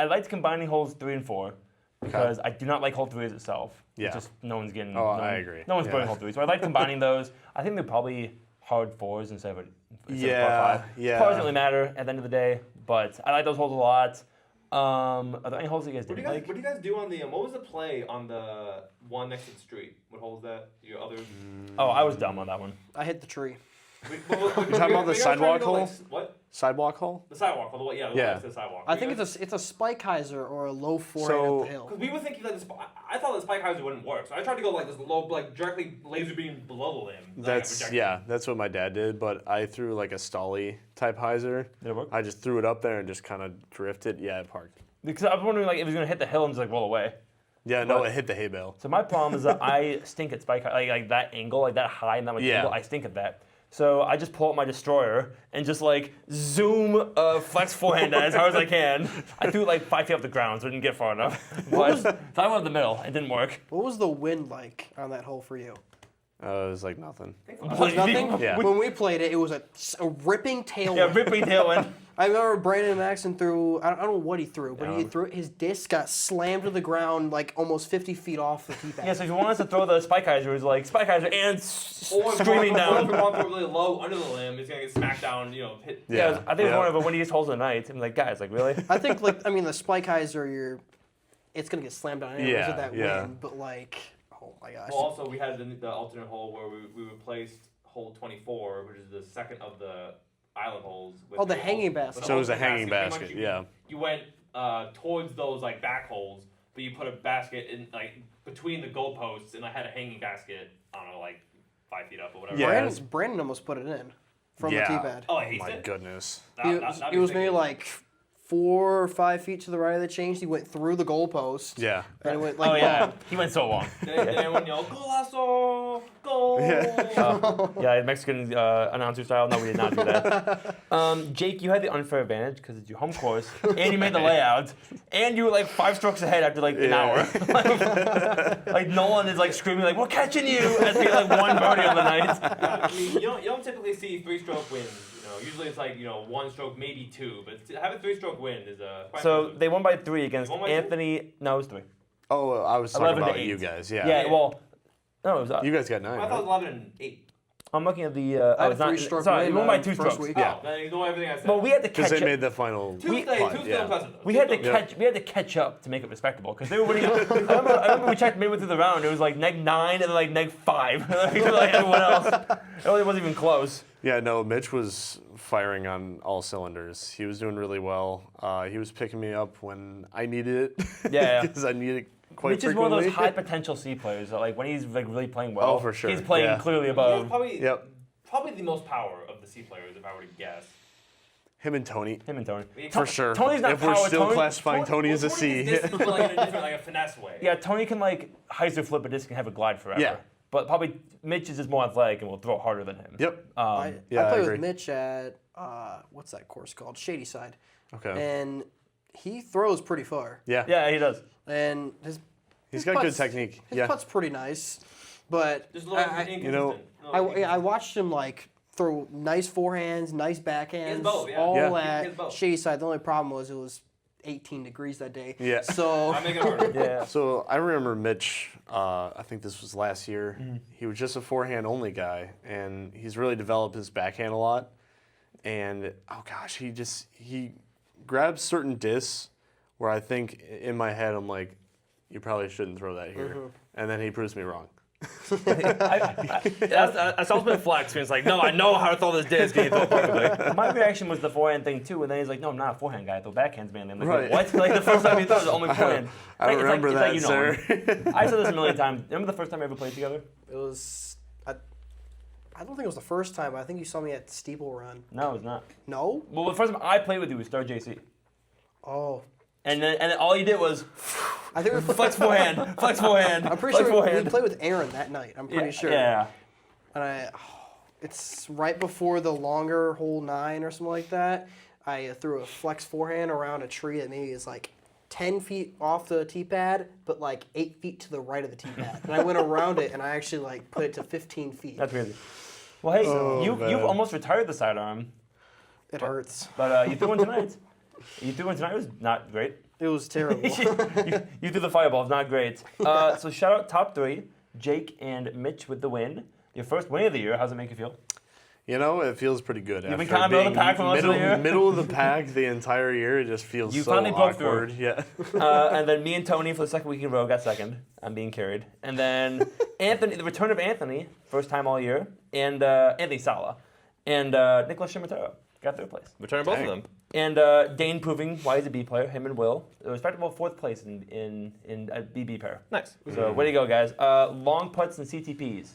Speaker 1: liked combining holes 3 and 4 because I do not like hole 3 as itself.
Speaker 3: Yeah.
Speaker 1: It's just no one's getting.
Speaker 3: Oh,
Speaker 1: no
Speaker 3: I
Speaker 1: one-
Speaker 3: agree.
Speaker 1: No one's
Speaker 3: Yeah.
Speaker 1: playing hole 3, so I like combining those. I think they're probably hard 4s instead of
Speaker 3: Yeah,
Speaker 1: par 5.
Speaker 3: yeah.
Speaker 1: Pars don't really matter at the end of the day, but I like those holes a lot. Are there any holes that you guys
Speaker 4: What do
Speaker 1: didn't
Speaker 4: you
Speaker 1: like?
Speaker 4: guys do on the? What was the play on the one next to the street? What hole is that? Your other.
Speaker 1: Oh, I was dumb on that one.
Speaker 2: I hit the tree.
Speaker 4: You're
Speaker 3: talking about the sidewalk hole?
Speaker 4: What?
Speaker 3: Sidewalk hole?
Speaker 4: The sidewalk hole. The one
Speaker 3: Yeah.
Speaker 4: next to the sidewalk.
Speaker 2: I think it's a spike hyzer or a low forehand
Speaker 3: So-
Speaker 2: up the hill.
Speaker 4: Because we were thinking that I thought the spike hyzer wouldn't work, so I tried to go like this low, like directly laser beam below the limb.
Speaker 3: That's what my dad did, but I threw like a Stolly type hyzer.
Speaker 1: Did it work?
Speaker 3: I just threw it up there and just kind of drifted. Yeah, it parked.
Speaker 1: Because I was wondering like if it was gonna hit the hill and just like roll away.
Speaker 3: Yeah, no,
Speaker 1: But-
Speaker 3: it hit the hay bale.
Speaker 1: So my problem is that I stink at spike like that angle, like that high and that much
Speaker 3: Yeah.
Speaker 1: angle. I stink at that. So I just pull up my destroyer and just like zoom flex forehand as hard as I can. I threw it like 5 feet off the ground, so I didn't get far enough. But so I went in the middle. It didn't work.
Speaker 2: What was the wind like on that hole for you?
Speaker 3: It was like nothing.
Speaker 2: Was nothing?
Speaker 3: Yeah.
Speaker 2: When we played it, it was a ripping tailwind.
Speaker 1: Yeah, ripping tailwind.
Speaker 2: I remember Brandon Maxon threw, I don't know what he threw, but he
Speaker 3: Yeah.
Speaker 2: threw his disc got slammed to the ground like almost 50 feet off the tee pad.
Speaker 1: Yeah, so if you want us to throw the spike hyzer, it was like spike hyzer and
Speaker 4: Or if
Speaker 1: streaming
Speaker 4: we
Speaker 1: down.
Speaker 4: want to really low under the limb, it's gonna get smacked down. Hit.
Speaker 1: Yeah, I think it was
Speaker 3: yeah.
Speaker 1: one of the windiest holes of the night. I'm like, guys, like really?
Speaker 2: I think the spike hyzer, it's gonna get slammed down anyways
Speaker 3: Yeah,
Speaker 2: with that
Speaker 3: yeah.
Speaker 2: wind, but like, oh my gosh.
Speaker 4: Well, also we had the alternate hole where we replaced hole 24, which is the second of the island holes. With
Speaker 2: Oh, the hanging basket.
Speaker 3: So it was a
Speaker 4: alternate
Speaker 3: hanging
Speaker 4: Pretty
Speaker 3: basket,
Speaker 4: much
Speaker 3: yeah.
Speaker 4: You went towards those like back holes, but you put a basket in like between the goalposts, and I had a hanging basket. I don't know, like 5 feet up or whatever.
Speaker 3: Yeah.
Speaker 2: Brandon almost put it in from
Speaker 3: Yeah.
Speaker 2: the tee pad.
Speaker 4: Oh,
Speaker 3: Oh
Speaker 4: he
Speaker 3: my
Speaker 4: did?
Speaker 3: goodness.
Speaker 2: He was maybe like 4 or 5 feet to the right of the change. He went through the goalpost.
Speaker 3: Yeah.
Speaker 2: And it went like,
Speaker 1: Oh yeah, he went so long.
Speaker 4: Did anyone yell, Golazo! Goal!
Speaker 1: Yeah, Mexican announcer style. No, we did not do that. Jake, you had the unfair advantage because it's your home course, and you made the layout, and you were like 5 strokes ahead after like an hour. like Nolan is like screaming like, "We're catching you!" as he had like 1 birdie on the night.
Speaker 4: Yeah, I mean, you don't typically see 3-stroke wins. Usually it's like 1 stroke, maybe 2, but to have a 3-stroke win is quite
Speaker 1: So
Speaker 4: impressive.
Speaker 1: they won by 3 against
Speaker 4: They won by 2?
Speaker 1: Anthony. No, it was 3.
Speaker 3: Oh, I was talking
Speaker 1: 11 to
Speaker 3: about
Speaker 1: 8.
Speaker 3: you guys. Yeah.
Speaker 1: Yeah, well, no, it was.
Speaker 3: You guys got 9.
Speaker 4: I thought it
Speaker 3: Right?
Speaker 4: was 11 and 8.
Speaker 1: I'm looking at the.
Speaker 2: I had
Speaker 1: it's
Speaker 2: a
Speaker 1: not.
Speaker 2: 3-stroke
Speaker 1: Sorry,
Speaker 2: win,
Speaker 1: we won by 2
Speaker 2: first
Speaker 1: strokes.
Speaker 2: week.
Speaker 3: Yeah.
Speaker 4: Then ignore everything I said.
Speaker 1: But we had to
Speaker 3: Because
Speaker 1: catch
Speaker 3: they
Speaker 1: up.
Speaker 3: made the final.
Speaker 4: Two's
Speaker 1: we-
Speaker 4: still
Speaker 3: yeah.
Speaker 4: impressive, though.
Speaker 1: We had to
Speaker 4: Two's still
Speaker 1: catch. We had to catch up to make it respectable because they were winning. I remember we checked midway through the round. It was like -9 and then like -5. like everyone else, it wasn't even close.
Speaker 3: Yeah, no, Mitch was firing on all cylinders. He was doing really well. He was picking me up when I needed it.
Speaker 1: Yeah.
Speaker 3: Because I needed it quite
Speaker 1: Mitch is
Speaker 3: frequently.
Speaker 1: one of those high potential C players that like when he's like really playing well.
Speaker 3: Oh, for sure.
Speaker 1: He's playing
Speaker 3: Yeah.
Speaker 1: clearly
Speaker 4: He has
Speaker 1: above.
Speaker 4: probably the most power of the C players, if I were to guess.
Speaker 3: Him and Tony.
Speaker 1: Him and Tony.
Speaker 3: For sure.
Speaker 1: Tony's not
Speaker 3: if we're
Speaker 1: power,
Speaker 3: still
Speaker 1: Tony-
Speaker 3: classifying Tony as a
Speaker 4: Tony
Speaker 3: C.
Speaker 4: is disciplined, but like in a different, like a finesse way.
Speaker 1: Yeah, Tony can like hyzer flip a disc and have it glide forever.
Speaker 3: Yeah.
Speaker 1: But probably Mitch is just more athletic and will throw harder than him.
Speaker 3: Yep.
Speaker 2: I
Speaker 3: Yeah, I
Speaker 2: played
Speaker 3: agree.
Speaker 2: with Mitch at, what's that course called? Shady Side.
Speaker 3: Okay.
Speaker 2: And he throws pretty far.
Speaker 3: Yeah.
Speaker 1: Yeah, he does.
Speaker 2: And
Speaker 3: He's
Speaker 2: his
Speaker 3: got good
Speaker 2: putts-
Speaker 3: technique.
Speaker 2: His
Speaker 3: Yeah.
Speaker 2: putt's pretty nice. But
Speaker 4: Just a little
Speaker 2: I,
Speaker 4: inconsistent.
Speaker 3: you know,
Speaker 2: I watched him like throw nice forehands, nice backhands,
Speaker 4: both, yeah.
Speaker 2: all
Speaker 3: Yeah.
Speaker 4: He
Speaker 2: at
Speaker 4: has both.
Speaker 2: Shady Side. The only problem was it was 18 degrees that day.
Speaker 3: Yeah.
Speaker 2: So
Speaker 4: I make it harder.
Speaker 1: Yeah.
Speaker 3: So I remember Mitch, I think this was last year. He was just a forehand only guy, and he's really developed his backhand a lot. And oh gosh, he grabs certain discs where I think in my head I'm like, you probably shouldn't throw that here. And then he proves me wrong.
Speaker 1: That's also been flex. It's like, no, I know how to throw this disc. And you throw it perfectly. My reaction was the forehand thing too, and then he's like, no, I'm not a forehand guy. I throw backhands mainly. I'm like,
Speaker 3: Right.
Speaker 1: what? Like the first time he throws, only forehand.
Speaker 3: I don't remember
Speaker 1: it's
Speaker 3: that,
Speaker 1: you know
Speaker 3: sir.
Speaker 1: him. I said this a million times. Remember the first time we ever played together?
Speaker 2: it was. I don't think it was the first time, but I think you saw me at Steeple Run.
Speaker 1: No, it's not.
Speaker 2: No?
Speaker 1: Well, the first time I played with you was Star JC,
Speaker 2: Oh.
Speaker 1: and then all you did was
Speaker 2: I think we
Speaker 1: flex forehand, flex forehand.
Speaker 2: I'm pretty
Speaker 1: flex
Speaker 2: sure we
Speaker 1: forehand.
Speaker 2: played with Aaron that night. I'm pretty sure.
Speaker 1: Yeah.
Speaker 2: And it's right before the longer hole 9 or something like that. I threw a flex forehand around a tree that maybe is like 10 feet off the tee pad, but like 8 feet to the right of the tee pad. And I went around it and I actually like put it to 15 feet.
Speaker 1: That's crazy. Well, hey, you've
Speaker 3: man.
Speaker 1: almost retired the sidearm,
Speaker 2: It hurts.
Speaker 1: but you threw one tonight. You threw one tonight. It was not great.
Speaker 2: It was terrible.
Speaker 1: You threw the fireball. It's not great. So shout out top 3, Jake and Mitch with the win. Your first win of the year. How's it make you feel?
Speaker 3: You know, it feels pretty good.
Speaker 1: You've been
Speaker 3: after
Speaker 1: kind of middle of the
Speaker 3: being
Speaker 1: pack for most of the year?
Speaker 3: Middle of the pack the entire year. It just feels
Speaker 1: You
Speaker 3: so
Speaker 1: finally broke through.
Speaker 3: awkward. Yeah.
Speaker 1: And then me and Tony for the second week in a row got second. I'm being carried. And then Anthony, the return of Anthony, first time all year, and Anthony Sala, and Nicholas Shimataro got 3rd place.
Speaker 4: Return both of them.
Speaker 1: And Dane proving why he's a B player, him and Will. It was respectable 4th place in a BB pair.
Speaker 4: Nice.
Speaker 1: So way to go, guys. Long putts and CTPs.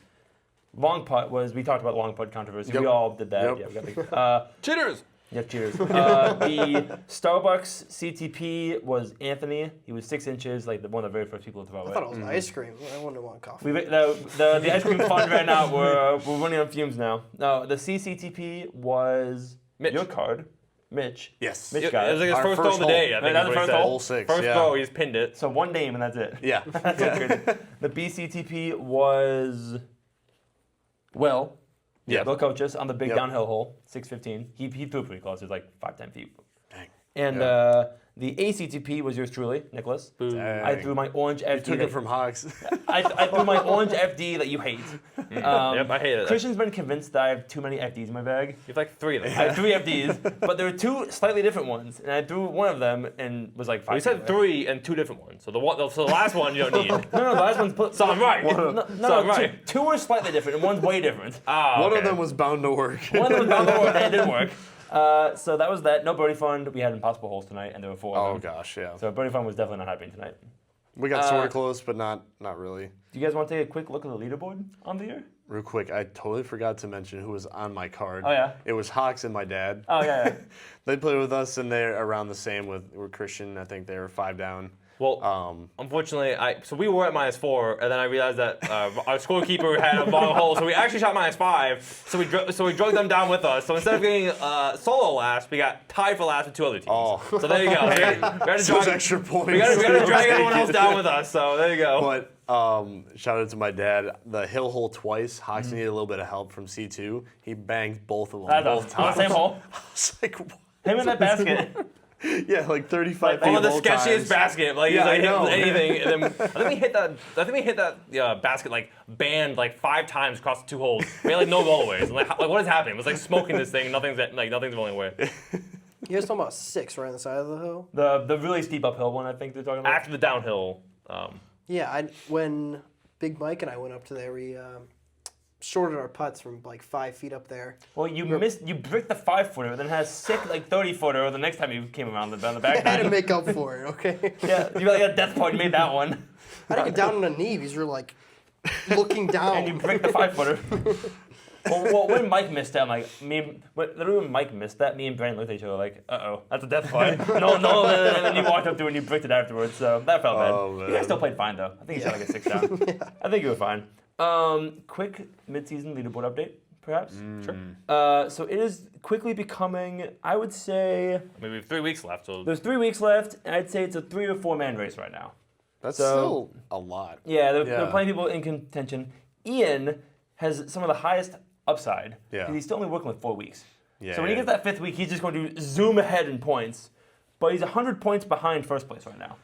Speaker 1: Long putt was, we talked about long putt controversy.
Speaker 3: Yep.
Speaker 1: We all did that.
Speaker 3: Yep.
Speaker 1: Yeah, we got the,
Speaker 4: Cheaters!
Speaker 1: yeah, cheers. The Starbucks CTP was Anthony. He was 6 inches, like one of the very first people to throw
Speaker 2: I
Speaker 1: it.
Speaker 2: thought it was ice cream. I wouldn't want coffee.
Speaker 1: The ice cream fund right now, we're running on fumes now. No, the CCTP was
Speaker 4: Mitch.
Speaker 1: your card, Mitch.
Speaker 3: Yes.
Speaker 1: Mitch
Speaker 4: It
Speaker 1: got
Speaker 4: was like
Speaker 1: it.
Speaker 4: his
Speaker 3: Our
Speaker 4: first
Speaker 3: first
Speaker 4: throw of the
Speaker 3: hole.
Speaker 4: day, I think.
Speaker 1: That's
Speaker 4: is
Speaker 1: the
Speaker 4: what he
Speaker 1: first
Speaker 4: said.
Speaker 1: hole?
Speaker 3: Hole 6.
Speaker 4: First
Speaker 3: yeah.
Speaker 4: throw, he just pinned it.
Speaker 1: So one name and that's it.
Speaker 3: Yeah.
Speaker 1: That's so good. The BCTP was Will.
Speaker 3: Yeah.
Speaker 1: Will coaches on the big
Speaker 3: Yep.
Speaker 1: downhill hole, 615. He threw pretty close. It was like 5-10 feet.
Speaker 3: Dang.
Speaker 1: And
Speaker 3: Yeah.
Speaker 1: the ACTP was yours truly, Nicholas.
Speaker 3: Dang.
Speaker 1: I threw my orange FD.
Speaker 3: Took
Speaker 1: that-
Speaker 3: it from Hawks.
Speaker 1: I threw my orange FD that you hate.
Speaker 4: Yep, I hate it.
Speaker 1: Christian's been convinced that I have too many FDs in my bag.
Speaker 4: You have like 3 of them.
Speaker 1: I have 3 FDs, but there were 2 slightly different ones, and I threw one of them and was like 5.
Speaker 4: We said 3 and 2 different ones. So the last one you don't need.
Speaker 1: No, the last one's.
Speaker 4: So I'm right.
Speaker 1: No,
Speaker 4: So I'm right.
Speaker 1: 2 were slightly different, and one's way different.
Speaker 4: Ah,
Speaker 3: One
Speaker 4: okay.
Speaker 3: of them was bound to work.
Speaker 1: One of them was bound to work, and it didn't work. So that was that. No birdie fund. We had impossible holes tonight, and there were 4
Speaker 3: Oh
Speaker 1: of them.
Speaker 3: gosh, yeah.
Speaker 1: So birdie fund was definitely not happening tonight.
Speaker 3: We got sort of close, but not really.
Speaker 1: Do you guys want to take a quick look at the leaderboard on the year?
Speaker 3: Real quick, I totally forgot to mention who was on my card.
Speaker 1: Oh, yeah?
Speaker 3: It was Hawks and my dad.
Speaker 1: Oh, yeah.
Speaker 3: They played with us, and they're around the same with Christian. I think they were 5 down.
Speaker 4: Well, unfortunately, so we were at -4, and then I realized that our scorekeeper had a long hole, so we actually shot -5. So we drug them down with us. So instead of getting solo last, we got tied for last with 2 other teams.
Speaker 3: Oh.
Speaker 4: So there you go. We got to
Speaker 3: Those extra points.
Speaker 4: We got to drag everyone else down with us. So there you go.
Speaker 3: But shout out to my dad. The hill hole twice. Hawks needed a little bit of help from C2. He banged both of them.
Speaker 1: That's on the same hole.
Speaker 3: I was like, what?
Speaker 1: Him in that basket.
Speaker 3: Yeah, like 35 feet
Speaker 4: One of the
Speaker 3: both
Speaker 4: sketchiest
Speaker 3: times.
Speaker 4: basket. Like,
Speaker 3: Yeah,
Speaker 4: he's like
Speaker 3: I know.
Speaker 4: hitting anything. And then I think we hit that basket like banned like 5 times across the 2 holes. We had like no rollaways. Like what is happening? It was like smoking this thing. Nothing's rolling away.
Speaker 2: You guys talking about 6 right on the side of the hill?
Speaker 1: The really steep uphill one, I think they're talking about.
Speaker 4: After the downhill.
Speaker 2: Yeah, when Big Mike and I went up to there, we shorted our putts from like 5 feet up there.
Speaker 1: Well, you bricked the 5-footer, then had a sick like 30-footer the next time you came around on the back
Speaker 2: I had to
Speaker 1: nine.
Speaker 2: make up for it, okay?
Speaker 1: Yeah, you got like a death point. You made that one,
Speaker 2: I had to get down on a knee because you're like looking down.
Speaker 1: and you bricked the 5-footer. Well, when Mike missed that, I'm like, literally when Mike missed that, me and Brandon looked at each other like, uh-oh, that's a death play. No, and then you walked up to it and you bricked it afterwards, so that felt bad.
Speaker 3: Oh, man.
Speaker 1: You guys still played fine, though. I think you shot like a 6 down. I think you were fine. Quick mid-season leaderboard update, perhaps?
Speaker 4: Sure.
Speaker 1: So it is quickly becoming, I would say,
Speaker 4: I mean, we have 3 weeks left. So
Speaker 1: there's 3 weeks left, and I'd say it's a 3 or 4 man race right now.
Speaker 3: That's
Speaker 1: So-
Speaker 3: still a lot.
Speaker 1: Yeah, there
Speaker 3: Yeah.
Speaker 1: are plenty of people in contention. Ian has some of the highest upside.
Speaker 3: Yeah.
Speaker 1: Because he's still only working with 4 weeks.
Speaker 3: Yeah,
Speaker 1: So when he
Speaker 3: yeah.
Speaker 1: gets that 5th week, he's just going to zoom ahead in points. But he's 100 points behind first place right now.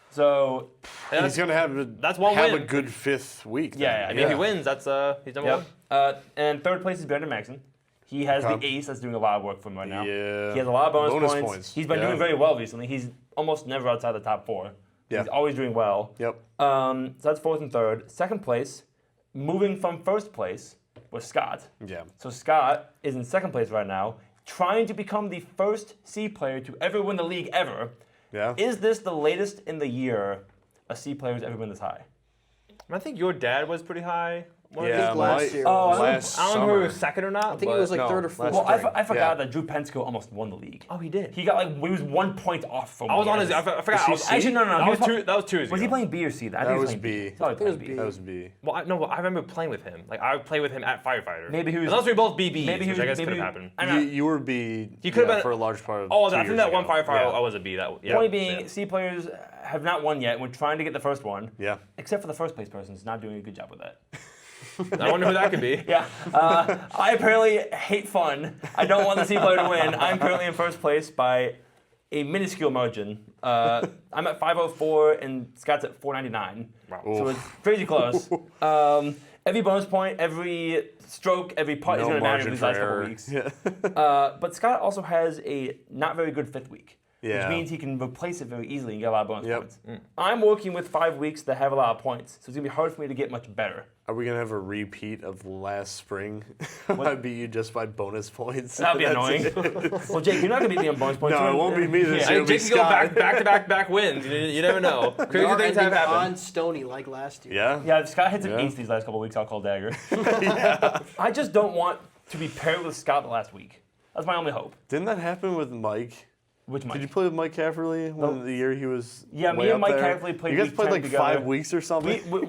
Speaker 1: So,
Speaker 3: He's going to have
Speaker 4: that's one
Speaker 3: a
Speaker 4: win.
Speaker 3: good 5th week. then.
Speaker 1: Yeah,
Speaker 4: I mean, if he wins, that's he's number
Speaker 1: yep.
Speaker 4: one.
Speaker 1: And third place is Brandon Maxon. He has
Speaker 3: Okay.
Speaker 1: the ace that's doing a lot of work for him right now.
Speaker 3: Yeah.
Speaker 1: He has a lot of bonus points.
Speaker 3: points.
Speaker 1: He's been
Speaker 3: Yeah.
Speaker 1: doing very well recently. He's almost never outside the top 4.
Speaker 3: Yeah.
Speaker 1: He's always doing well.
Speaker 3: Yep.
Speaker 1: So that's 4th and 3rd. Second place, moving from first place, was Scott.
Speaker 3: Yeah.
Speaker 1: So Scott is in 2nd place right now, trying to become the first C player to ever win the league ever.
Speaker 3: Yeah.
Speaker 1: Is this the latest in the year a C player has ever been this high?
Speaker 4: I think your dad was pretty high.
Speaker 3: Yeah,
Speaker 2: last year
Speaker 1: Oh,
Speaker 2: was-
Speaker 3: last
Speaker 4: I don't know if he
Speaker 3: summer.
Speaker 4: was second or not.
Speaker 2: I think it was like
Speaker 3: No,
Speaker 2: 3rd or
Speaker 3: last
Speaker 2: 4th.
Speaker 1: Well,
Speaker 3: spring.
Speaker 1: I forgot
Speaker 3: Yeah.
Speaker 1: that Drew Pensko almost won the league.
Speaker 4: Oh, he did.
Speaker 1: He got he was 1 point off from.
Speaker 4: I was on his.
Speaker 1: Yes.
Speaker 4: I forgot. I was,
Speaker 1: Actually, no.
Speaker 4: That
Speaker 1: he
Speaker 4: was two. That was 2 years
Speaker 1: Was
Speaker 4: ago.
Speaker 1: he playing B or C? I
Speaker 3: That
Speaker 1: think he
Speaker 3: was
Speaker 1: playing
Speaker 3: B.
Speaker 1: He's probably
Speaker 2: I think it was
Speaker 1: playing
Speaker 2: B.
Speaker 3: That was B.
Speaker 4: Well, I remember playing with him. Like I played with him at Firefighter.
Speaker 1: Maybe he was-
Speaker 4: Unless we were both BBs,
Speaker 1: maybe he
Speaker 4: which
Speaker 1: was-
Speaker 4: I guess
Speaker 1: maybe
Speaker 4: could have
Speaker 1: he-
Speaker 4: happened.
Speaker 1: I know.
Speaker 3: You were B.
Speaker 4: He could've been-
Speaker 3: for a large part of.
Speaker 4: Oh,
Speaker 3: 2
Speaker 4: I think
Speaker 3: years
Speaker 4: that one
Speaker 3: ago.
Speaker 4: Firefighter
Speaker 3: Yeah.
Speaker 4: I was a B. That yeah.
Speaker 1: Point being,
Speaker 4: yeah.
Speaker 1: C players have not won yet. We're trying to get the first one.
Speaker 3: Yeah.
Speaker 1: Except for the first place person, who's not doing a good job with that.
Speaker 4: I wonder who that could be.
Speaker 1: Yeah. I apparently hate fun. I don't want the C player to win. I'm currently in first place by a minuscule margin. I'm at 504 and Scott's at 499.
Speaker 4: Wow.
Speaker 1: So it's crazy close. Every bonus point, every stroke, every putt is
Speaker 3: No
Speaker 1: going to matter in
Speaker 3: margin
Speaker 1: these
Speaker 3: for
Speaker 1: last couple
Speaker 3: error.
Speaker 1: weeks.
Speaker 3: Yeah.
Speaker 1: But Scott also has a not very good 5th week.
Speaker 3: Yeah.
Speaker 1: Which means he can replace it very easily and get a lot of bonus
Speaker 3: Yep.
Speaker 1: points. I'm working with 5 weeks that have a lot of points, so it's going to be hard for me to get much better.
Speaker 3: Are we gonna have a repeat of last spring? I beat you just by bonus points.
Speaker 1: That would be
Speaker 3: That's
Speaker 1: annoying.
Speaker 3: it.
Speaker 1: Well, Jake, you're not going to beat me on bonus points.
Speaker 3: No,
Speaker 1: You're-
Speaker 3: it won't be me this
Speaker 1: Yeah.
Speaker 3: year.
Speaker 4: And Jake could go back to back wins. You never know.
Speaker 2: We
Speaker 4: Crazy
Speaker 2: are
Speaker 4: things have
Speaker 2: ending
Speaker 4: happened.
Speaker 2: on Stony like last year.
Speaker 3: Yeah.
Speaker 1: Yeah, if Scott hits an
Speaker 3: Yeah.
Speaker 1: ace these last couple weeks, I'll call dagger. I just don't want to be paired with Scott the last week. That's my only hope.
Speaker 3: Didn't that happen with Mike?
Speaker 1: Which Mike?
Speaker 3: Did you play with Mike Cafferly when the year he was?
Speaker 1: Yeah, me
Speaker 3: way
Speaker 1: and
Speaker 3: up
Speaker 1: Mike
Speaker 3: there?
Speaker 1: Cafferly played
Speaker 3: You guys
Speaker 1: week
Speaker 3: played
Speaker 1: 10
Speaker 3: like
Speaker 1: together.
Speaker 3: 5 weeks or something.
Speaker 1: We're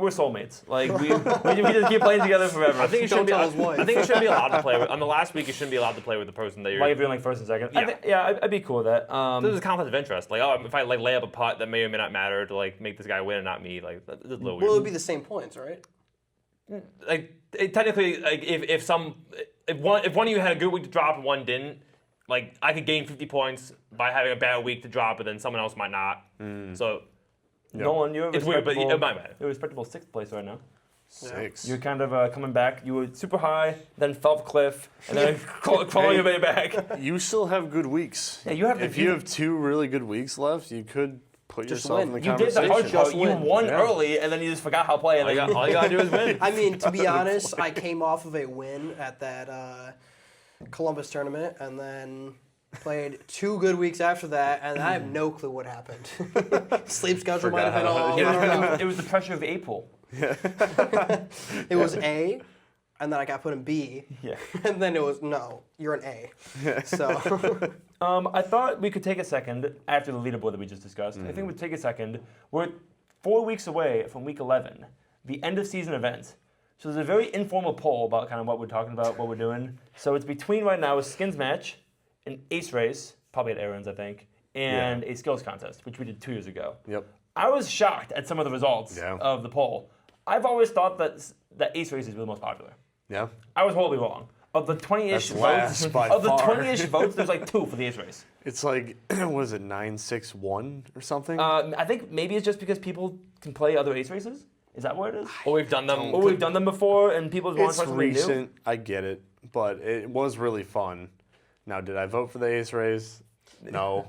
Speaker 1: soulmates. Like we just keep playing together forever.
Speaker 4: I think you
Speaker 2: Don't
Speaker 4: shouldn't be.
Speaker 2: tell his wife.
Speaker 4: I think you shouldn't be allowed to play with. On the last week, you shouldn't be allowed to play with the person that you're.
Speaker 1: like if you're in like first and second.
Speaker 4: Yeah.
Speaker 1: I'd be cool with that.
Speaker 4: This is a conflict of interest. Like, oh, if I like lay up a putt that may or may not matter to like make this guy win and not me, like that's a little
Speaker 2: Well, it would
Speaker 4: weird.
Speaker 2: be the same points, right?
Speaker 4: Like, technically, like if one of you had a good week to drop and one didn't, like I could gain 50 points by having a bad week to drop, but then someone else might not. So
Speaker 1: Nolan, you're a
Speaker 4: it's weird, but
Speaker 1: respectable-
Speaker 4: it might matter.
Speaker 1: You're a respectable 6th place right now.
Speaker 3: 6.
Speaker 1: You're kind of coming back. You were super high, then fell off a cliff, and then crawling your way back.
Speaker 3: You still have good weeks.
Speaker 1: Yeah, you have to.
Speaker 3: If you have 2 really good weeks left, you could put
Speaker 2: Just
Speaker 3: yourself
Speaker 2: win.
Speaker 3: in the
Speaker 1: You did the
Speaker 3: conversation.
Speaker 1: hard
Speaker 2: Just
Speaker 1: part. You
Speaker 2: win.
Speaker 1: won
Speaker 3: Yeah.
Speaker 1: early, and then you just forgot how to play. And
Speaker 4: All you gotta do is win.
Speaker 2: I mean, to be honest, I came off of a win at that Columbus tournament, and then Played 2 good weeks after that, and I have no clue what happened. Sleep schedule might have been off. I don't know.
Speaker 1: It was the pressure of April.
Speaker 2: It was A, and then I got put in B,
Speaker 1: Yeah.
Speaker 2: and then it was, no, you're an A. So,
Speaker 1: I thought we could take a second after the leaderboard that we just discussed. I think we'd take a second. We're 4 weeks away from week 11, the end of season event. So there's a very informal poll about kind of what we're talking about, what we're doing. So it's between right now a skins match, an ace race, probably at Aaron's, I think, and a skills contest, which we did 2 years ago.
Speaker 3: Yep.
Speaker 1: I was shocked at some of the results of the poll. I've always thought that ace races were the most popular.
Speaker 3: Yeah.
Speaker 1: I was horribly wrong. Of the 20-ish
Speaker 3: That's last
Speaker 1: votes,
Speaker 3: by
Speaker 1: of the
Speaker 3: far.
Speaker 1: 20-ish votes, there's like 2 for the ace race.
Speaker 3: It's like, what is it, 961 or something?
Speaker 1: I think maybe it's just because people can play other ace races. Is that what it is?
Speaker 4: Or we've done them.
Speaker 1: Or we've done them before, and people want to
Speaker 3: It's
Speaker 1: try something new.
Speaker 3: recent, I get it, but it was really fun. Now, did I vote for the ace race? No.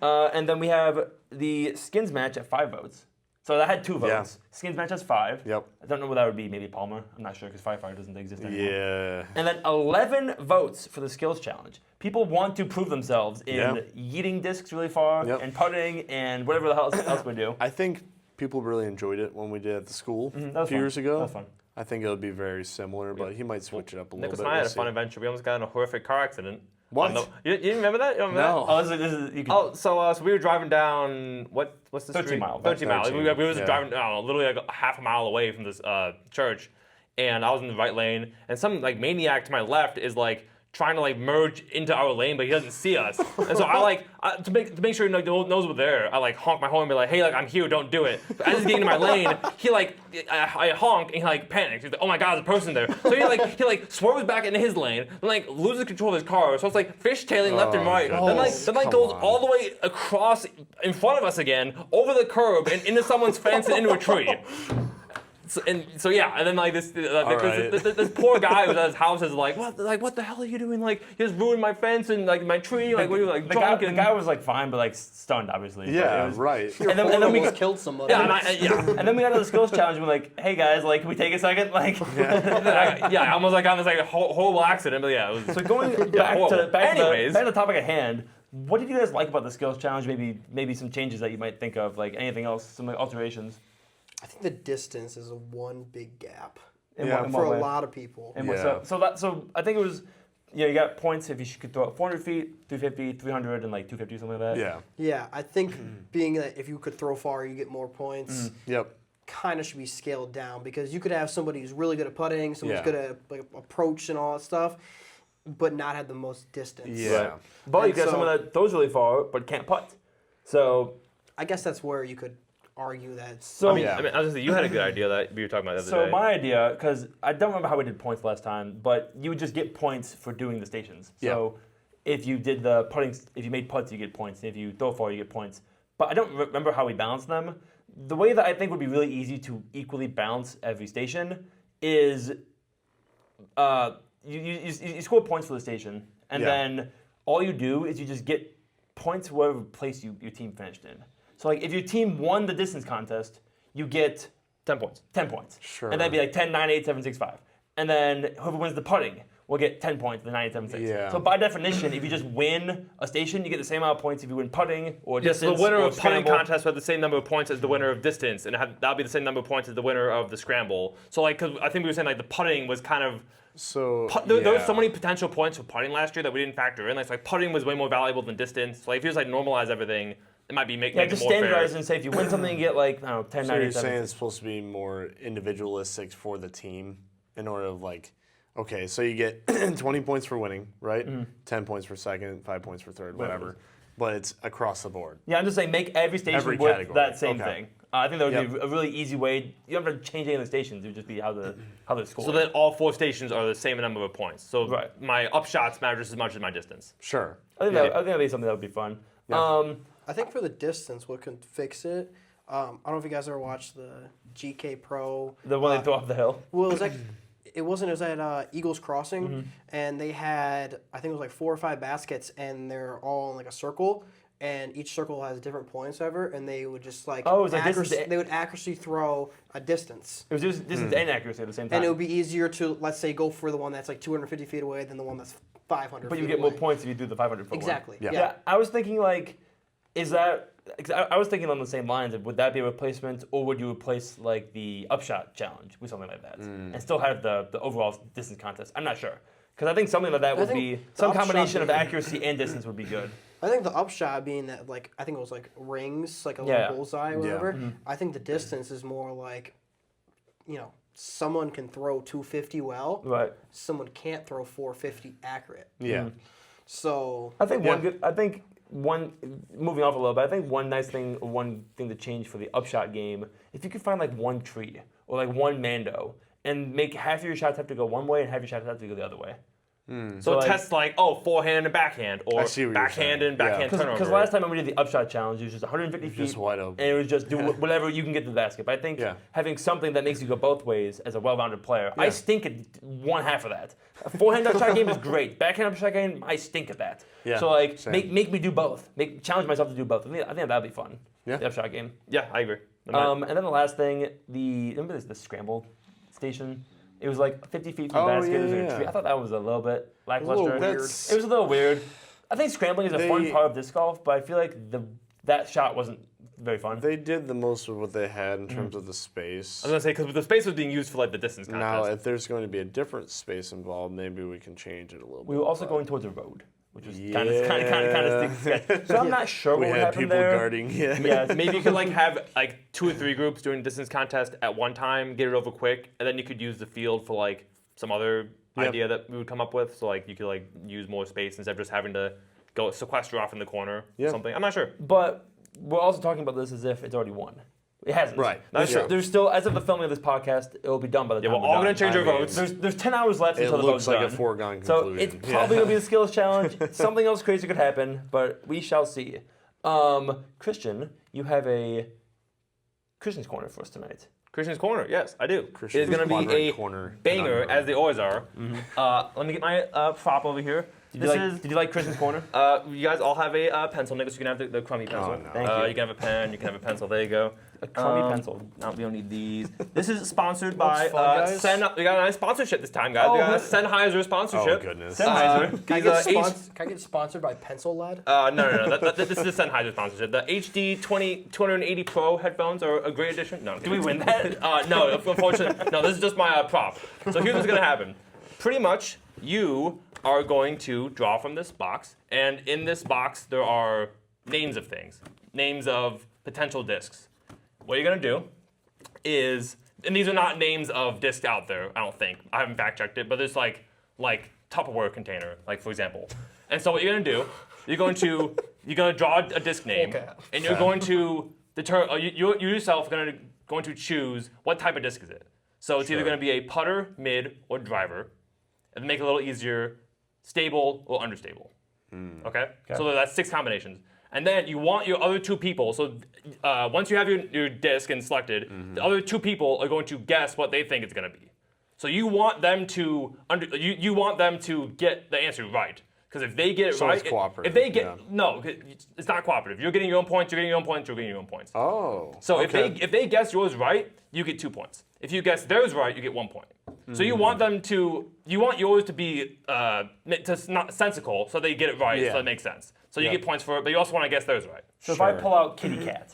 Speaker 1: And then we have the skins match at 5 votes. So that had 2 votes.
Speaker 3: Yeah.
Speaker 1: Skins match has 5.
Speaker 3: Yep.
Speaker 1: I don't know what that would be. Maybe Palmer. I'm not sure because Firefighter doesn't exist anymore.
Speaker 3: Yeah.
Speaker 1: And then 11 votes for the skills challenge. People want to prove themselves in yeeting discs really far and putting and whatever the hell else we do.
Speaker 3: I think people really enjoyed it when we did it at the school
Speaker 1: That
Speaker 3: a
Speaker 1: was
Speaker 3: few
Speaker 1: fun.
Speaker 3: years ago.
Speaker 1: That was fun.
Speaker 3: I think it would be very similar, but he might switch it up a little
Speaker 4: Nicholas
Speaker 3: bit.
Speaker 4: and I had
Speaker 3: We'll
Speaker 4: a fun
Speaker 3: see.
Speaker 4: adventure. We almost got in a horrific car accident.
Speaker 3: What?
Speaker 4: On the- you didn't remember that? You don't remember
Speaker 3: No.
Speaker 1: Oh, this is you can.
Speaker 4: That? Oh, so we were driving down what's the
Speaker 1: 13
Speaker 4: street?
Speaker 1: mile.
Speaker 4: 13 miles.
Speaker 3: 13,
Speaker 4: We were
Speaker 3: yeah.
Speaker 4: driving, I don't know, literally like a half a mile away from this church, and I was in the right lane, and some like maniac to my left is like trying to like merge into our lane, but he doesn't see us. And so I to make sure he knows we're there, I like honk my horn and be like, hey, like I'm here, don't do it. But as he's getting to my lane, he like I honk and he like panics. He's like, oh my god, there's a person there. So he like swerves back into his lane, then like loses control of his car. So it's like fishtailing left and right.
Speaker 3: God.
Speaker 4: Then like
Speaker 3: Come
Speaker 4: goes
Speaker 3: on.
Speaker 4: all the way across in front of us again, over the curb and into someone's fence and into a tree. And then like this poor guy who's at his house is like, what the hell are you doing? Like, you just ruined my fence and like my tree. Like, what are you like
Speaker 1: the
Speaker 4: drunk?
Speaker 1: guy, the guy was like fine, but like stunned, obviously. But
Speaker 3: Yeah,
Speaker 1: it was-
Speaker 3: right.
Speaker 2: your
Speaker 1: And then we
Speaker 2: almost
Speaker 1: got-
Speaker 2: killed somebody.
Speaker 1: And then we got to the skills challenge. And we're like, hey guys, like, can we take a second? Like,
Speaker 4: I almost like got this like horrible accident. But yeah, it was.
Speaker 1: so going back to
Speaker 4: horrible. Anyways.
Speaker 1: the topic at hand. What did you guys like about the skills challenge? Maybe some changes that you might think of, like anything else, some like alterations.
Speaker 2: I think the distance is one big gap
Speaker 1: In
Speaker 3: Yeah.
Speaker 1: what
Speaker 2: for a
Speaker 1: way?
Speaker 2: lot of people.
Speaker 1: And
Speaker 3: Yeah.
Speaker 1: so I think it was, you got points if you could throw it 400 feet, 350, 300, and like 250, something like that.
Speaker 3: Yeah.
Speaker 2: Yeah, I think being that if you could throw far, you get more points.
Speaker 3: Yep.
Speaker 2: Kind of should be scaled down because you could have somebody who's really good at putting, somebody's
Speaker 3: Yeah.
Speaker 2: good at like approach and all that stuff, but not have the most distance.
Speaker 3: Yeah.
Speaker 1: Right. But you
Speaker 2: And
Speaker 1: got
Speaker 2: so-
Speaker 1: someone that throws really far but can't putt. So
Speaker 2: I guess that's where you could argue that.
Speaker 1: so
Speaker 4: I mean,
Speaker 3: Yeah.
Speaker 4: I was gonna say you had a good idea that we were talking about the other
Speaker 1: So
Speaker 4: day.
Speaker 1: my idea, because I don't remember how we did points last time, but you would just get points for doing the stations. So if you did the putting, if you made putts, you get points. If you throw far, you get points. But I don't remember how we balanced them. The way that I think would be really easy to equally balance every station is you score points for the station, and then all you do is you just get points whatever place your team finished in. So like if your team won the distance contest, you get
Speaker 4: 10 points.
Speaker 1: 10 points.
Speaker 3: Sure.
Speaker 1: And that'd be like 10, 9, 8, 7, 6, 5. And then whoever wins the putting will get 10 points, the 9, 8, 7, 6.
Speaker 3: Yeah.
Speaker 1: So by definition, if you just win a station, you get the same amount of points if you win putting or
Speaker 4: Yes,
Speaker 1: distance
Speaker 4: the winner
Speaker 1: or
Speaker 4: of putting
Speaker 1: scramble.
Speaker 4: contest would have the same number of points as the winner of distance, and that'll be the same number of points as the winner of the scramble. So like, cause I think we were saying like the putting was kind of
Speaker 3: So
Speaker 4: there was so many potential points for putting last year that we didn't factor in. Like putting was way more valuable than distance. So like if you just like normalize everything, it might be make
Speaker 1: Yeah,
Speaker 4: it
Speaker 1: just
Speaker 4: more fair.
Speaker 1: standardize and say if you win something, you get like, I don't know, 10,
Speaker 3: So
Speaker 1: 9,
Speaker 3: you're
Speaker 1: 8, 7,
Speaker 3: saying
Speaker 1: 6.
Speaker 3: it's supposed to be more individualistic for the team in order of like, okay, so you get 20 points for winning, right? 10 points for second, 5 points for third, whatever. But it's across the board.
Speaker 1: Yeah, I'm just saying make every station
Speaker 3: Every
Speaker 1: worth
Speaker 3: category.
Speaker 1: that same
Speaker 3: Okay.
Speaker 1: thing. I think that would
Speaker 3: Yep.
Speaker 1: be a really easy way. You don't have to change any of the stations. It would just be how they're scored.
Speaker 4: So that all 4 stations are the same number of points. So
Speaker 1: Right.
Speaker 4: my upshots matter just as much as my distance.
Speaker 3: Sure.
Speaker 1: I think that'd be something that would be fun.
Speaker 3: Yeah.
Speaker 2: I think for the distance, what can fix it? I don't know if you guys ever watched the GK Pro.
Speaker 1: The one they throw off the hill.
Speaker 2: Well, it was at Eagles Crossing, and they had, I think it was like 4 or 5 baskets, and they're all in like a circle, and each circle has different points ever, and they would just like
Speaker 1: Oh, it was like distance
Speaker 2: accuracy,
Speaker 1: to-
Speaker 2: they would accuracy throw a distance.
Speaker 1: It was just distance and accuracy at the same time.
Speaker 2: And it would be easier to, let's say, go for the one that's like 250 feet away than the one that's 500
Speaker 1: but
Speaker 2: feet
Speaker 1: you get
Speaker 2: away.
Speaker 1: more points if you do the 500 foot
Speaker 2: Exactly.
Speaker 3: Yeah.
Speaker 1: Yeah, I was thinking like, is that? 'Cause I was thinking on the same lines of would that be a replacement, or would you replace like the upshot challenge with something like that, and still have the overall distance contest? I'm not sure, because I think something like that would
Speaker 2: think
Speaker 1: be
Speaker 2: the
Speaker 1: some
Speaker 2: upshot
Speaker 1: combination of
Speaker 2: being-
Speaker 1: accuracy and distance would be good.
Speaker 2: I think the upshot being that, like, I think it was like rings, like a
Speaker 1: Yeah.
Speaker 2: little bullseye or whatever.
Speaker 1: Mm-hmm.
Speaker 2: I think the distance is more like, someone can throw 250 well,
Speaker 1: Right.
Speaker 2: someone can't throw 450 accurate.
Speaker 3: Yeah.
Speaker 2: So
Speaker 1: I think
Speaker 3: Yeah.
Speaker 1: one moving off a little bit. I think one thing to change for the upshot game, if you could find like one tree or like one Mando and make half of your shots have to go one way and half your shots have to go the other way.
Speaker 4: So
Speaker 1: like-
Speaker 4: tests like, forehand and backhand, or
Speaker 3: I see what you're
Speaker 4: backhand
Speaker 3: saying.
Speaker 4: and backhand turnover.
Speaker 1: Because last time when we did the upshot challenge, it was just 150 feet,
Speaker 3: Just wide open.
Speaker 1: and it was just do whatever you can get to the basket. But I think
Speaker 3: Yeah.
Speaker 1: having something that makes you go both ways as a well-rounded player, I
Speaker 3: Yeah.
Speaker 1: stink at one half of that. A forehand upshot game is great. Backhand upshot game, I stink at that.
Speaker 3: Yeah,
Speaker 1: So like,
Speaker 3: same.
Speaker 1: make me do both. Challenge myself to do both. I think that'd be fun.
Speaker 3: Yeah.
Speaker 1: The upshot game.
Speaker 4: yeah, I agree.
Speaker 1: And then the last thing, remember the scramble station? It was like 50 feet from the
Speaker 3: Oh,
Speaker 1: basket. It was in a
Speaker 3: yeah.
Speaker 1: tree. I thought that was a little bit lackluster.
Speaker 2: weird.
Speaker 3: That's
Speaker 1: It was a little weird. I think scrambling is a fun
Speaker 3: They-
Speaker 1: part of disc golf, but I feel like that shot wasn't very fun.
Speaker 3: they did the most of what they had in terms of the space.
Speaker 4: I was gonna say because the space was being used for like the distance
Speaker 3: Now,
Speaker 4: contest.
Speaker 3: if there's going to be a different space involved, maybe we can change it a little bit.
Speaker 1: We were also
Speaker 3: but
Speaker 1: going towards a road, which was
Speaker 3: Yeah.
Speaker 1: kind of sketchy. So I'm not sure
Speaker 3: we
Speaker 1: what would
Speaker 3: had
Speaker 1: happen
Speaker 3: people
Speaker 1: there.
Speaker 3: guarding. Yeah.
Speaker 1: Yeah,
Speaker 4: Maybe you could like have like 2 or 3 groups doing distance contest at one time, get it over quick, and then you could use the field for like some other
Speaker 3: Yep.
Speaker 4: idea that we would come up with. So like you could like use more space instead of just having to go sequester off in the corner
Speaker 3: Yeah.
Speaker 4: or something. I'm not sure.
Speaker 1: But we're also talking about this as if it's already won. It hasn't.
Speaker 3: Right.
Speaker 1: There's,
Speaker 3: That's true.
Speaker 1: there's still, as of the filming of this podcast, it will be done by the
Speaker 4: Yeah,
Speaker 1: time
Speaker 4: we're all
Speaker 1: done.
Speaker 4: gonna change our
Speaker 3: I mean,
Speaker 4: votes.
Speaker 1: There's 10 hours left
Speaker 3: It
Speaker 1: until the
Speaker 3: looks
Speaker 1: vote's
Speaker 3: like a
Speaker 1: done.
Speaker 3: foregone
Speaker 1: So
Speaker 3: conclusion.
Speaker 1: it's probably going to be a skills challenge. Something else crazy could happen, but we shall see. Christian, you have a Christian's Corner for us tonight.
Speaker 4: Christian's Corner, yes, I do.
Speaker 3: Christian's
Speaker 4: It's gonna be
Speaker 3: Quadrant
Speaker 4: a
Speaker 3: Corner.
Speaker 4: banger,
Speaker 3: Conundrum.
Speaker 4: as they always are. Let me get my prop over here.
Speaker 1: Did you like Christian's Corner?
Speaker 4: You guys all have a pencil. Nicholas, you can have the crummy pencil.
Speaker 3: no.
Speaker 1: Thank you.
Speaker 4: You can have a pen. You can have a pencil. There you go.
Speaker 1: A crummy pencil.
Speaker 4: No, we don't need these. This is sponsored by
Speaker 2: fun, guys.
Speaker 4: We got a nice sponsorship this time, guys. We got a Sennheiser sponsorship.
Speaker 3: Oh, goodness.
Speaker 1: Sennheiser.
Speaker 2: Can I,
Speaker 4: These,
Speaker 2: can I get sponsored by Pencil Lead?
Speaker 4: no. This is a Sennheiser sponsorship. The HD 280 Pro headphones are a great addition. No,
Speaker 1: Do we win that?
Speaker 4: no, unfortunately, no. This is just my prop. So here's what's gonna happen. Pretty much, you are going to draw from this box, and in this box there are names of things, names of potential discs. What you're gonna do is, and these are not names of discs out there. I don't think. I haven't fact checked it, but there's like Tupperware container, like for example. And so what you're gonna do, you're gonna draw a disc name,
Speaker 2: Okay.
Speaker 4: and you're going to determine. You yourself are going to choose what type of disc is it. So it's either going to be a putter, mid, or driver, and make it a little easier, stable or understable. Okay? So that's 6 combinations. And then you want your other 2 people. So once you have your disc and selected, the other 2 people are going to guess what they think it's going to be. So you want them to you want them to get the answer right. Because if they get it
Speaker 3: So
Speaker 4: right,
Speaker 3: it's cooperative,
Speaker 4: if they get
Speaker 3: yeah.
Speaker 4: no, it's not cooperative. You're getting your own points. You're getting your own points. You're getting your own points.
Speaker 3: Oh.
Speaker 4: So
Speaker 3: okay.
Speaker 4: if they guess yours right, you get 2 points. If you guess theirs right, you get 1 point. So you want them to, you want yours to be not sensical, so they get it right,
Speaker 3: Yeah.
Speaker 4: so it makes sense. So you
Speaker 3: Yeah.
Speaker 4: get points for it, but you also want to guess theirs right.
Speaker 1: So if I
Speaker 3: Sure.
Speaker 1: pull out Kitty Cat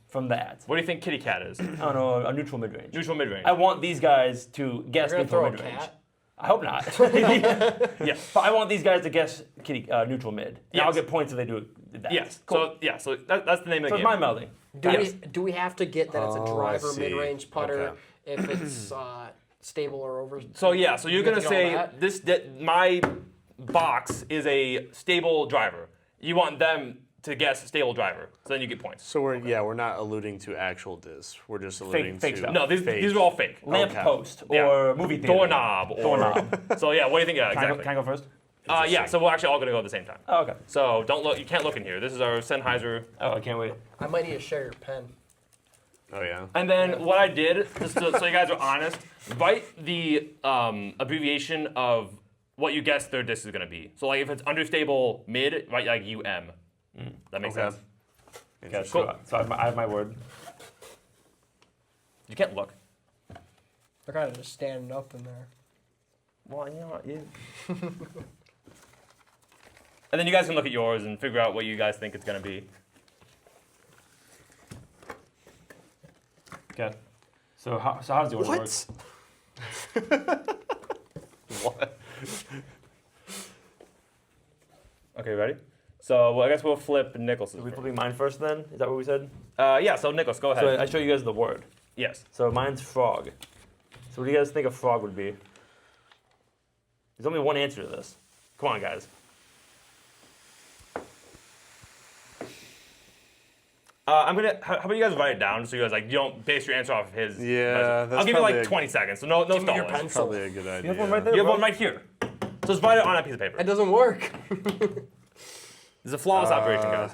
Speaker 1: from that,
Speaker 4: What do you think Kitty Cat is?
Speaker 1: I don't know, a neutral mid-range.
Speaker 4: Neutral mid-range.
Speaker 1: I want these guys to guess
Speaker 2: You're gonna
Speaker 1: neutral
Speaker 2: throw a
Speaker 1: mid-range.
Speaker 2: cat?
Speaker 1: I hope not.
Speaker 4: Yeah.
Speaker 1: But I want these guys to guess neutral mid. And I'll
Speaker 4: Yes.
Speaker 1: get points if they do that.
Speaker 4: Yes.
Speaker 1: Cool.
Speaker 4: So that's the name of
Speaker 1: So
Speaker 4: the
Speaker 1: it's
Speaker 4: game.
Speaker 1: mind melding.
Speaker 2: Do we have to get that it's a
Speaker 3: Oh, I
Speaker 2: driver,
Speaker 3: see.
Speaker 2: mid-range putter,
Speaker 3: Okay.
Speaker 2: if it's stable or over?
Speaker 4: So yeah, so you're
Speaker 2: You have
Speaker 4: gonna
Speaker 2: to get all
Speaker 4: say
Speaker 2: that?
Speaker 4: my box is a stable driver. You want them to guess stable driver, so then you get points.
Speaker 3: So we're not alluding to actual discs. We're just alluding
Speaker 1: fake
Speaker 3: to
Speaker 1: stuff.
Speaker 4: No, these are all fake.
Speaker 1: Lamp
Speaker 3: Okay.
Speaker 1: post or
Speaker 4: Yeah.
Speaker 1: movie theater.
Speaker 4: Doorknob or
Speaker 1: Doorknob.
Speaker 4: So yeah, what do you think? Yeah,
Speaker 1: Can I
Speaker 4: exactly.
Speaker 1: go first?
Speaker 4: Yeah, so we're actually all gonna go at the same time.
Speaker 1: Oh, okay.
Speaker 4: So don't look. You can't look in here. This is our Sennheiser.
Speaker 1: Oh, I can't wait.
Speaker 2: I might need to share your pen.
Speaker 3: Oh yeah.
Speaker 4: And then what I did, just so you guys are honest, write the abbreviation of what you guess their disc is gonna be. So like if it's understable mid, write like UM.
Speaker 1: That makes
Speaker 3: Okay.
Speaker 1: sense. Okay,
Speaker 3: Interesting.
Speaker 1: cool. So I have my word. You can't look.
Speaker 2: They're kind of just standing up in there.
Speaker 1: Well, you know what? Yeah. And then you guys can look at yours and figure out what you guys think it's gonna be. Okay. So how does yours work?
Speaker 3: What?
Speaker 1: Okay, ready? So I guess we'll flip Nicholas. Are we flipping mine first then? Is that what we said? Yeah. So Nicholas, go ahead. So I show you guys the word. Yes. So mine's frog. So what do you guys think a frog would be? There's only one answer to this. Come on, guys. I'm gonna. How about you guys write it down so you guys you don't base your answer off of his.
Speaker 3: Yeah, that's
Speaker 1: I'll give you
Speaker 3: probably
Speaker 1: 20 seconds. So no
Speaker 2: me your
Speaker 1: stalling.
Speaker 2: pencil.
Speaker 3: Probably a good idea.
Speaker 1: You have one right there. You have one right here. So just write it on that piece of paper.
Speaker 2: It doesn't work.
Speaker 1: This is a flawless operation, guys.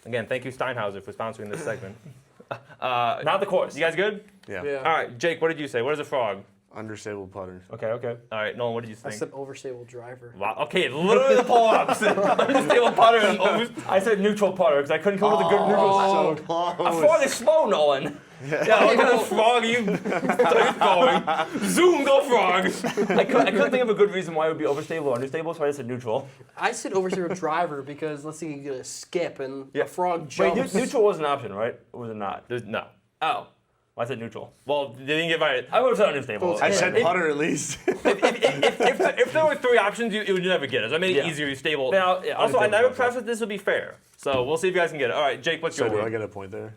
Speaker 1: Again, thank you Steinhauser for sponsoring this segment. Not the course. You guys good?
Speaker 3: Yeah.
Speaker 1: All right, Jake, what did you say? What is a frog?
Speaker 3: Understable putter.
Speaker 1: Okay. All right, Nolan, what did you
Speaker 2: I
Speaker 1: think?
Speaker 2: said overstable driver.
Speaker 1: Wow. Okay, literally the pull-ups. Unstable putter. And I said neutral putter because I couldn't come up with a good neutral.
Speaker 3: So close.
Speaker 1: A frog is slow, Nolan. Yeah, what kind of frog are you going? Zoom, go frog. I couldn't think of a good reason why it would be overstable or understable, so I just said neutral.
Speaker 2: I said overstable driver because let's say you get a skip and
Speaker 1: Yeah.
Speaker 2: a frog
Speaker 1: Wait,
Speaker 2: jumps.
Speaker 1: neutral was an option, right? Or was it not? There's no. Oh. Well, I said neutral. Well, they didn't get right. I would have said unstable.
Speaker 3: I said putter at least.
Speaker 1: If there were three options, you would never get it. So I made it easier, stable. Now, also, I never prefaced this would be fair. So we'll see if you guys can get it. All right, Jake, what's
Speaker 3: So
Speaker 1: your
Speaker 3: do I
Speaker 1: word?
Speaker 3: get a point there?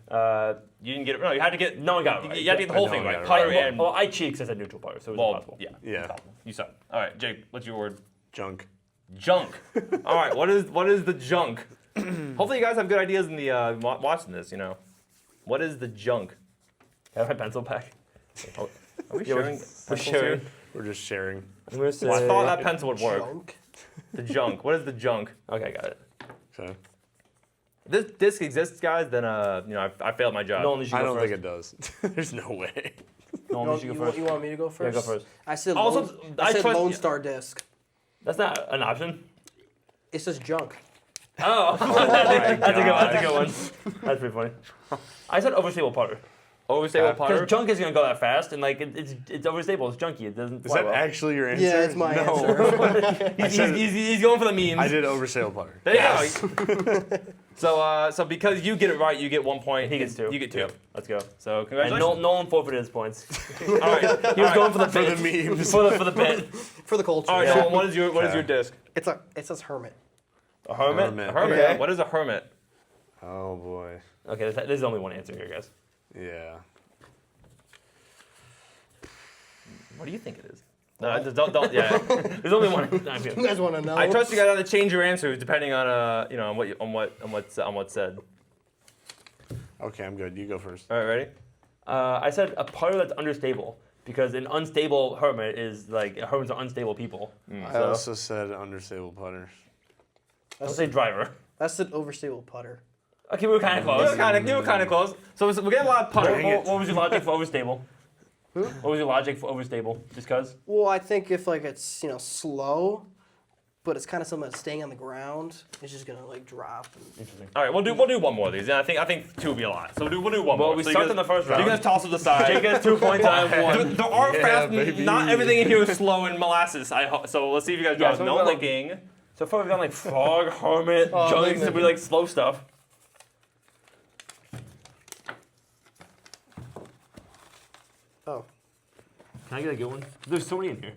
Speaker 1: You didn't get it. No, you had to get. No one got it right. You had to get the whole
Speaker 3: I
Speaker 1: thing
Speaker 3: know I
Speaker 1: right.
Speaker 3: got it
Speaker 1: Putter
Speaker 3: right.
Speaker 1: and.
Speaker 2: Oh,
Speaker 1: Well, I cheeks. I said neutral putter, so it was impossible.
Speaker 3: Yeah.
Speaker 1: You suck. All right, Jake, what's your word?
Speaker 3: Junk.
Speaker 1: Junk. All right, what is the junk? Hopefully, you guys have good ideas in the watching this. You know, what is the junk? Can I have my pencil back? Oh, are we sharing? We're sharing.
Speaker 3: We're just sharing.
Speaker 1: I'm gonna say. I thought that pencil would work.
Speaker 2: Junk.
Speaker 1: The junk. What is the junk? Okay, got it.
Speaker 3: Okay.
Speaker 1: If this disc exists, guys, then I failed my job. Nolan, you should
Speaker 3: I
Speaker 1: go
Speaker 3: don't
Speaker 1: first.
Speaker 3: think it does. There's no way.
Speaker 1: Nolan, you should go first.
Speaker 2: You want me to go first?
Speaker 1: Yeah, go first.
Speaker 2: I said
Speaker 1: Also,
Speaker 2: I said
Speaker 1: trust-
Speaker 2: Lone Star disc.
Speaker 1: That's not an option.
Speaker 2: It says junk.
Speaker 1: Oh, that's a good one. That's pretty funny. I said overstable putter. Overstable putter. Because junk isn't gonna go that fast, and it's overstable. It's junky. It doesn't.
Speaker 3: Is
Speaker 1: fly
Speaker 3: that
Speaker 1: well.
Speaker 3: actually your answer?
Speaker 2: Yeah, it's my answer.
Speaker 1: He's going for the memes.
Speaker 3: I did oversail putter.
Speaker 1: There you go. So because you get it right, you get 1 point. He gets 2. You get 2.
Speaker 3: Yep.
Speaker 1: Let's go. So congratulations.
Speaker 2: Oh,
Speaker 1: And Nolan forfeited his points. All right. He was going for the
Speaker 3: For
Speaker 1: bit.
Speaker 3: the memes.
Speaker 1: For the bit.
Speaker 2: For the culture.
Speaker 1: All right.
Speaker 2: Yeah.
Speaker 1: Nolan, what is your disc?
Speaker 2: It says hermit.
Speaker 1: A hermit.
Speaker 3: Hermit.
Speaker 1: A hermit.
Speaker 2: Okay.
Speaker 1: What is a hermit?
Speaker 3: Oh boy.
Speaker 1: Okay, there's only one answer here, guys.
Speaker 3: Yeah.
Speaker 1: What do you think it is? No, just don't. Yeah, there's only one. No, I'm kidding.
Speaker 2: You guys want to know?
Speaker 1: I trust you guys to change your answers depending on on what's said.
Speaker 3: Okay, I'm good. You go first.
Speaker 1: All right, ready? I said a putter that's understable because an unstable hermit is hermits are unstable people.
Speaker 3: I also said understable putter.
Speaker 1: I'll say driver.
Speaker 2: That's an overstable putter.
Speaker 1: Okay, we were kind of close. You were kind of close. So we're getting a lot of putter.
Speaker 3: Dang it.
Speaker 1: What was your logic for overstable? What was your logic for overstable? Just cause?
Speaker 2: Well, I think if it's slow, but it's kind of something that's staying on the ground, it's just gonna drop.
Speaker 1: Interesting. All right, we'll do one more of these. Yeah, I think 2 will be a lot. So we'll do one more.
Speaker 4: we
Speaker 1: So you
Speaker 4: sucked
Speaker 1: guys-
Speaker 4: in the first round.
Speaker 1: You guys toss it aside. Jake gets 2 points. I have 1. There are
Speaker 3: Yeah,
Speaker 1: fast.
Speaker 3: baby.
Speaker 1: Not everything in here is slow and molasses. So let's see if you guys
Speaker 4: Yeah,
Speaker 1: draw.
Speaker 4: so
Speaker 1: No
Speaker 4: we've got,
Speaker 1: licking. So far we've got frog, hermit,
Speaker 2: Oh,
Speaker 1: junks,
Speaker 2: maybe.
Speaker 1: and we slow stuff.
Speaker 2: Oh.
Speaker 1: Can I get a good one? There's so many in here.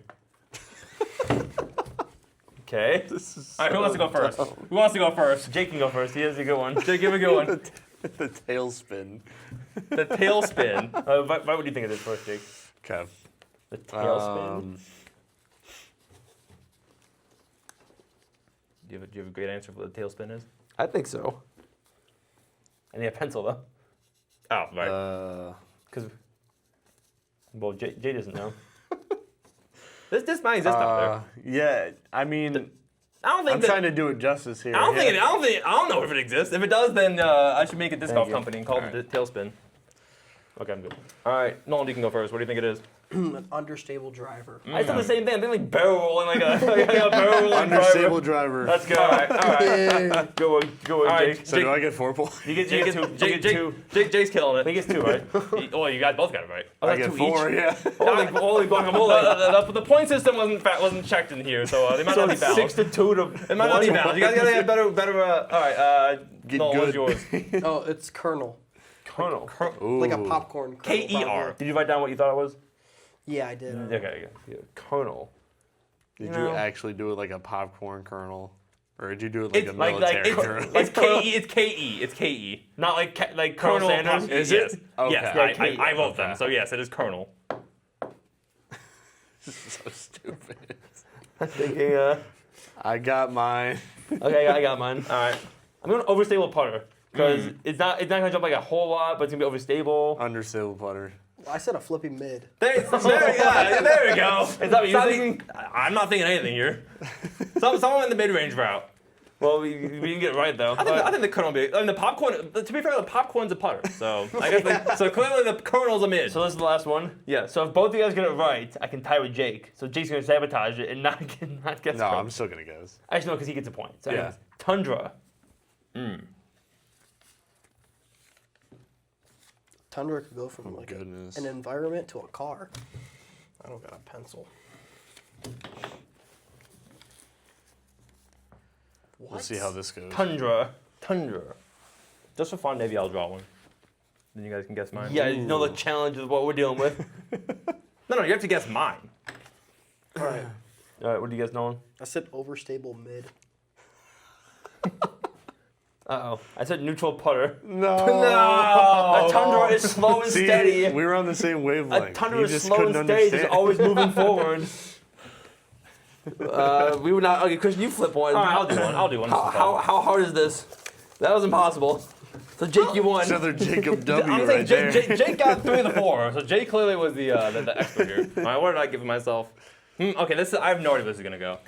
Speaker 1: Okay.
Speaker 4: All right, who wants to go first? Who wants to go first?
Speaker 1: Jake can go first. He has a good one.
Speaker 4: Jake, give a good one.
Speaker 3: The tailspin.
Speaker 1: The tailspin. Why would you think of this first, Jake?
Speaker 3: Okay.
Speaker 1: The tailspin. Do you have a great answer for what the tailspin is?
Speaker 2: I think so.
Speaker 1: I need a pencil though. Oh, right. Because well, Jay doesn't know. This might exist out there.
Speaker 3: Yeah, I mean,
Speaker 1: I don't think
Speaker 3: I'm
Speaker 1: that.
Speaker 3: trying to do it justice here.
Speaker 1: I don't
Speaker 3: Yeah.
Speaker 1: think. I don't know if it exists. If it does, then I should make a disc golf
Speaker 2: you.
Speaker 1: company and call it the Tailspin.
Speaker 4: Okay, I'm good. All right, Nolan, you can go first. What do you think it is?
Speaker 2: An understable driver.
Speaker 1: I said the same thing. I'm thinking like barrel rolling, like a barrel rolling
Speaker 3: Understable
Speaker 1: driver.
Speaker 3: driver.
Speaker 1: That's good. All right.
Speaker 2: Yeah.
Speaker 1: Good one,
Speaker 4: right,
Speaker 1: Jake.
Speaker 3: So do I get 4 points?
Speaker 1: You get two.
Speaker 4: Jake's killing it.
Speaker 1: I think it's 2, right?
Speaker 4: Well, you guys both got it right.
Speaker 3: I get 4, yeah.
Speaker 1: Holy guacamole.
Speaker 4: The point system wasn't checked in here, so they might
Speaker 1: So
Speaker 4: not be
Speaker 1: it's
Speaker 4: balanced.
Speaker 1: 6-2 to.
Speaker 4: It might not be balanced. You guys gotta get better. All right,
Speaker 3: Get
Speaker 4: Nolan, what's
Speaker 3: good.
Speaker 4: yours?
Speaker 2: Oh, it's Colonel.
Speaker 1: Colonel.
Speaker 2: Like a
Speaker 3: Ooh.
Speaker 2: popcorn. kernel,
Speaker 4: K-E-R.
Speaker 2: probably.
Speaker 1: Did you write down what you thought it was?
Speaker 2: Yeah, I did.
Speaker 1: Okay. Colonel.
Speaker 3: Did
Speaker 1: You
Speaker 3: you
Speaker 1: know-
Speaker 3: actually do it like a popcorn kernel? Or did you do it like
Speaker 4: It's
Speaker 3: a
Speaker 1: like-
Speaker 3: military
Speaker 1: it's-
Speaker 3: kernel?
Speaker 4: It's K-E. It's K-E. It's K-E. Not like
Speaker 1: Colonel
Speaker 4: Colonel.
Speaker 1: Sanders?
Speaker 3: Is
Speaker 4: Yes.
Speaker 3: it? Okay.
Speaker 4: Yes.
Speaker 1: Yeah, K-E.
Speaker 4: I vote
Speaker 3: Okay.
Speaker 4: them. So yes, it is Colonel.
Speaker 3: So stupid.
Speaker 1: I'm thinking.
Speaker 3: I got mine.
Speaker 1: Okay, I got mine. All right. I'm going overstable putter because it's not gonna jump like a whole lot, but it's gonna be overstable.
Speaker 3: Understable putter.
Speaker 2: I said a flippy mid.
Speaker 4: There we go.
Speaker 1: Is that what you're thinking?
Speaker 4: I'm not thinking anything here. Someone in the mid-range route.
Speaker 1: Well, we didn't get it right though.
Speaker 4: I think the Colonel will be. I mean, the popcorn. To be fair, the popcorn's a putter. So I guess so. Clearly, the Colonel's a mid.
Speaker 1: So this is the last one.
Speaker 4: Yeah.
Speaker 1: So if both of you guys get it right, I can tie with Jake. So Jake's gonna sabotage it and not get.
Speaker 3: No, I'm still gonna guess.
Speaker 1: Actually, no, because he gets a point. So
Speaker 3: Yeah.
Speaker 1: anyways, Tundra.
Speaker 2: Tundra could go from like
Speaker 3: Goodness.
Speaker 2: an environment to a car. I don't got a pencil. What?
Speaker 3: We'll see how this goes.
Speaker 1: Tundra.
Speaker 4: Just for fun, maybe I'll draw one. Then you guys can guess mine.
Speaker 1: Yeah, you know the challenge is what we're dealing with.
Speaker 4: No, you have to guess mine.
Speaker 2: All right.
Speaker 1: All right, what do you guys know?
Speaker 2: I said overstable mid.
Speaker 1: Uh-oh. I said neutral putter.
Speaker 3: No.
Speaker 1: A Tundra is slow and
Speaker 3: See,
Speaker 1: steady.
Speaker 3: we were on the same wavelength.
Speaker 1: A Tundra
Speaker 3: You
Speaker 1: is
Speaker 3: just
Speaker 1: slow and
Speaker 3: couldn't
Speaker 1: steady, just
Speaker 3: understand.
Speaker 1: always moving forward. We would not. Okay, Christian, you flip one.
Speaker 4: All right, I'll do one. I'll do one.
Speaker 1: How hard is this? That was impossible. So Jake, you won.
Speaker 3: Another Jacob W
Speaker 4: I'm
Speaker 3: right
Speaker 4: saying
Speaker 3: there.
Speaker 4: Jake got 3 of the 4, so Jake clearly was the expert here. All right, what did I give myself? Okay, I have no idea where this is gonna go.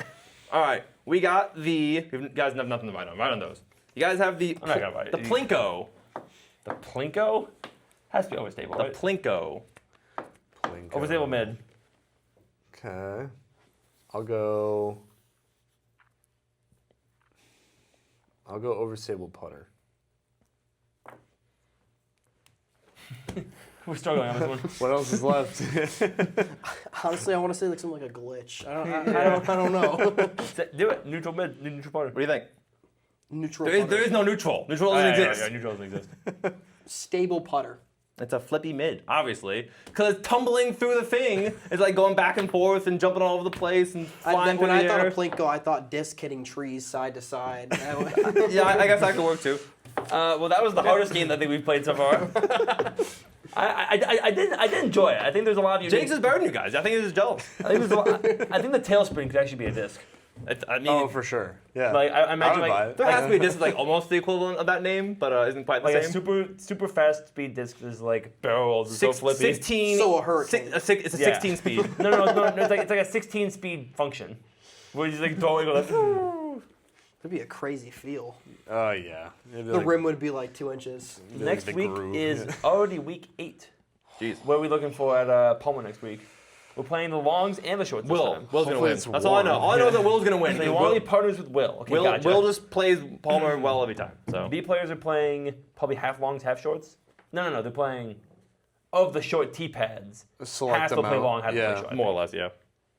Speaker 4: All right, we got the. You guys have nothing to write on. Write on those. You guys have the.
Speaker 1: I'm not gonna write it.
Speaker 4: The Plinko.
Speaker 1: The Plinko has to be overstable,
Speaker 4: The
Speaker 1: right?
Speaker 4: Plinko.
Speaker 3: Plinko.
Speaker 1: Overstable mid.
Speaker 3: Okay. I'll go overstable putter.
Speaker 1: We're struggling on this one.
Speaker 3: What else is left?
Speaker 2: Honestly, I want to say like something like a glitch. I don't know.
Speaker 1: Do it. Neutral mid. Neutral putter.
Speaker 4: What do you think?
Speaker 2: Neutral.
Speaker 4: There
Speaker 2: putter.
Speaker 4: is no neutral. Neutral doesn't exist.
Speaker 1: Yeah, neutral doesn't exist.
Speaker 2: Stable putter.
Speaker 4: It's a flippy mid, obviously, because tumbling through the thing is like going back and forth and jumping all over the place and flying through
Speaker 2: When
Speaker 4: the
Speaker 2: I thought
Speaker 4: air.
Speaker 2: of Plinko, I thought disc hitting trees side to side.
Speaker 4: Yeah, I guess that could work too. Well, that was the hardest game I think we've played so far.
Speaker 1: I did enjoy it. I think there's a lot of you.
Speaker 4: Jake's is better than you guys. I think he's just jealous.
Speaker 1: I think there's a lot. I think the tailspin could actually be a disc.
Speaker 4: I mean,
Speaker 3: Oh, for sure. Yeah.
Speaker 1: Like I imagine
Speaker 3: would buy
Speaker 1: like
Speaker 3: it.
Speaker 4: there has to be a disc like almost the equivalent of that name, but isn't quite the
Speaker 1: like a
Speaker 4: same.
Speaker 1: super fast speed disc is like barrels. It's so flippy.
Speaker 4: 16.
Speaker 2: So a hurricane.
Speaker 4: It's a
Speaker 1: Yeah.
Speaker 4: 16 speed.
Speaker 1: No, it's like a 16 speed function. Where you just like throw it, go like.
Speaker 2: It'd be a crazy feel.
Speaker 3: Oh yeah. It'd be
Speaker 2: The
Speaker 3: like-
Speaker 2: rim would be like 2 inches.
Speaker 3: it'd be
Speaker 1: Next
Speaker 3: like the
Speaker 1: week
Speaker 3: groove.
Speaker 1: is
Speaker 3: Yeah.
Speaker 1: already week 8.
Speaker 4: Jeez.
Speaker 1: What are we looking for at Palmer next week? We're playing the longs and the shorts. This
Speaker 4: Will.
Speaker 1: time.
Speaker 4: Will's gonna
Speaker 3: Hopefully
Speaker 4: win.
Speaker 3: it's
Speaker 4: That's all I know.
Speaker 3: warm.
Speaker 4: All I know is that Will's gonna win.
Speaker 1: So you want to be partners with Will. Okay,
Speaker 4: Will,
Speaker 1: gotcha.
Speaker 4: Will just plays Palmer well every time. So
Speaker 1: B players are playing probably half longs, half shorts. No. They're playing of the short T pads.
Speaker 3: Select
Speaker 1: Half will play
Speaker 3: amount.
Speaker 1: long, half will
Speaker 3: Yeah.
Speaker 1: play short.
Speaker 4: more or less, yeah.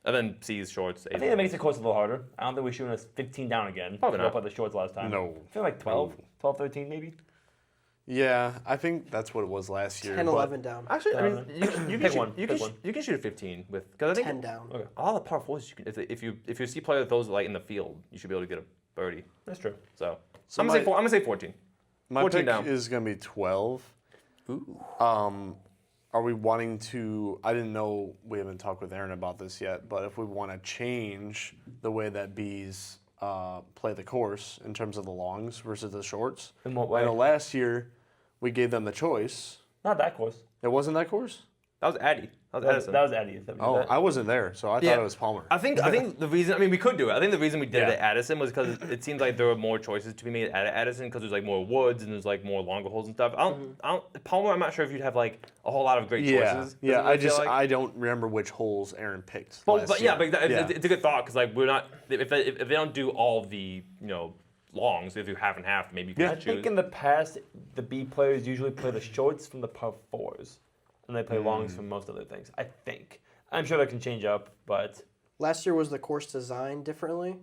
Speaker 4: And then C's shorts.
Speaker 1: I think that makes the course a little harder. I don't think we're shooting us 15 down again.
Speaker 4: Probably
Speaker 1: We
Speaker 4: not.
Speaker 1: played the shorts last time.
Speaker 3: No.
Speaker 1: I feel like 12, 13 maybe.
Speaker 3: Yeah, I think that's what it was last year.
Speaker 2: 10,
Speaker 3: but
Speaker 2: 11 down.
Speaker 4: Actually, I mean, you can
Speaker 1: Pick
Speaker 4: shoot,
Speaker 1: one,
Speaker 4: You
Speaker 1: pick
Speaker 4: can
Speaker 1: one.
Speaker 4: you can shoot a 15 with because I think
Speaker 2: 10 down.
Speaker 1: Okay,
Speaker 4: all the par fours you can if you're a C player with those like in the field, you should be able to get a birdie.
Speaker 1: that's true.
Speaker 4: So,
Speaker 3: So
Speaker 4: I'm gonna
Speaker 3: my-
Speaker 4: say I'm gonna say 14.
Speaker 3: My
Speaker 4: 14
Speaker 3: pick
Speaker 4: down.
Speaker 3: is gonna be 12.
Speaker 4: Ooh.
Speaker 3: Are we wanting to? I didn't know we haven't talked with Aaron about this yet, but if we want to change the way that bees play the course in terms of the longs versus the shorts.
Speaker 1: In what
Speaker 3: I
Speaker 1: way?
Speaker 3: know last year we gave them the choice.
Speaker 1: Not that course.
Speaker 3: It wasn't that course.
Speaker 4: That was Addy. That was Edison.
Speaker 1: That was Eddie.
Speaker 3: Oh, I wasn't there, so I thought it was Palmer.
Speaker 4: I think the reason, I mean, we could do it. I think the reason we did
Speaker 3: Yeah.
Speaker 4: it at Addison was because it seems like there were more choices to be made at Addison because there's like more woods and there's like more longer holes and stuff. Palmer, I'm not sure if you'd have like a whole lot of great choices.
Speaker 3: Yeah.
Speaker 4: Doesn't it feel like?
Speaker 3: I don't remember which holes Aaron picked.
Speaker 4: Well,
Speaker 3: last
Speaker 4: but
Speaker 3: year.
Speaker 4: yeah, but it's a good thought because like we're not if they don't do all of the longs, if you half and half, maybe you can
Speaker 1: I
Speaker 4: choose.
Speaker 1: think in the past, the B players usually play the shorts from the par fours, and they play longs from most other things. I think. I'm sure that can change up, but
Speaker 2: Last year was the course designed differently.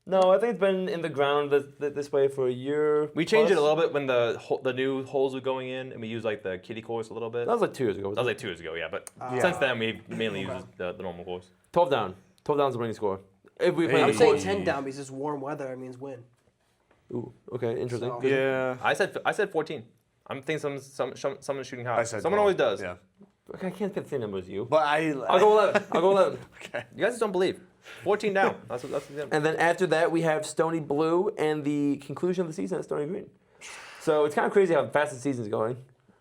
Speaker 1: no, I think it's been in the ground this way for a year.
Speaker 4: We changed it a
Speaker 1: plus.
Speaker 4: little bit when the new holes were going in, and we used like the kiddie course a little bit.
Speaker 1: That was like 2 years ago.
Speaker 4: That was like 2 years ago, yeah. But since then, we mainly use the normal course.
Speaker 1: 12 down. 12 down is the winning score. If we play
Speaker 3: Hey.
Speaker 1: on
Speaker 2: I'm
Speaker 1: the
Speaker 2: saying
Speaker 1: course.
Speaker 2: 10 down because it's warm weather. It means win.
Speaker 1: Ooh, okay, interesting.
Speaker 2: So-
Speaker 1: Good.
Speaker 3: Yeah.
Speaker 4: I said 14. I'm thinking someone's shooting high.
Speaker 3: I said
Speaker 4: Someone
Speaker 3: 12.
Speaker 4: always does.
Speaker 3: Yeah.
Speaker 1: Okay, I can't get the same number as you.
Speaker 3: But
Speaker 1: I'll go 11. I'll go 11.
Speaker 3: Okay.
Speaker 4: You guys just don't believe. 14 down. That's the example.
Speaker 1: And then after that, we have Stony Blue and the conclusion of the season at Stony Green. So it's kind of crazy how fast the season's going.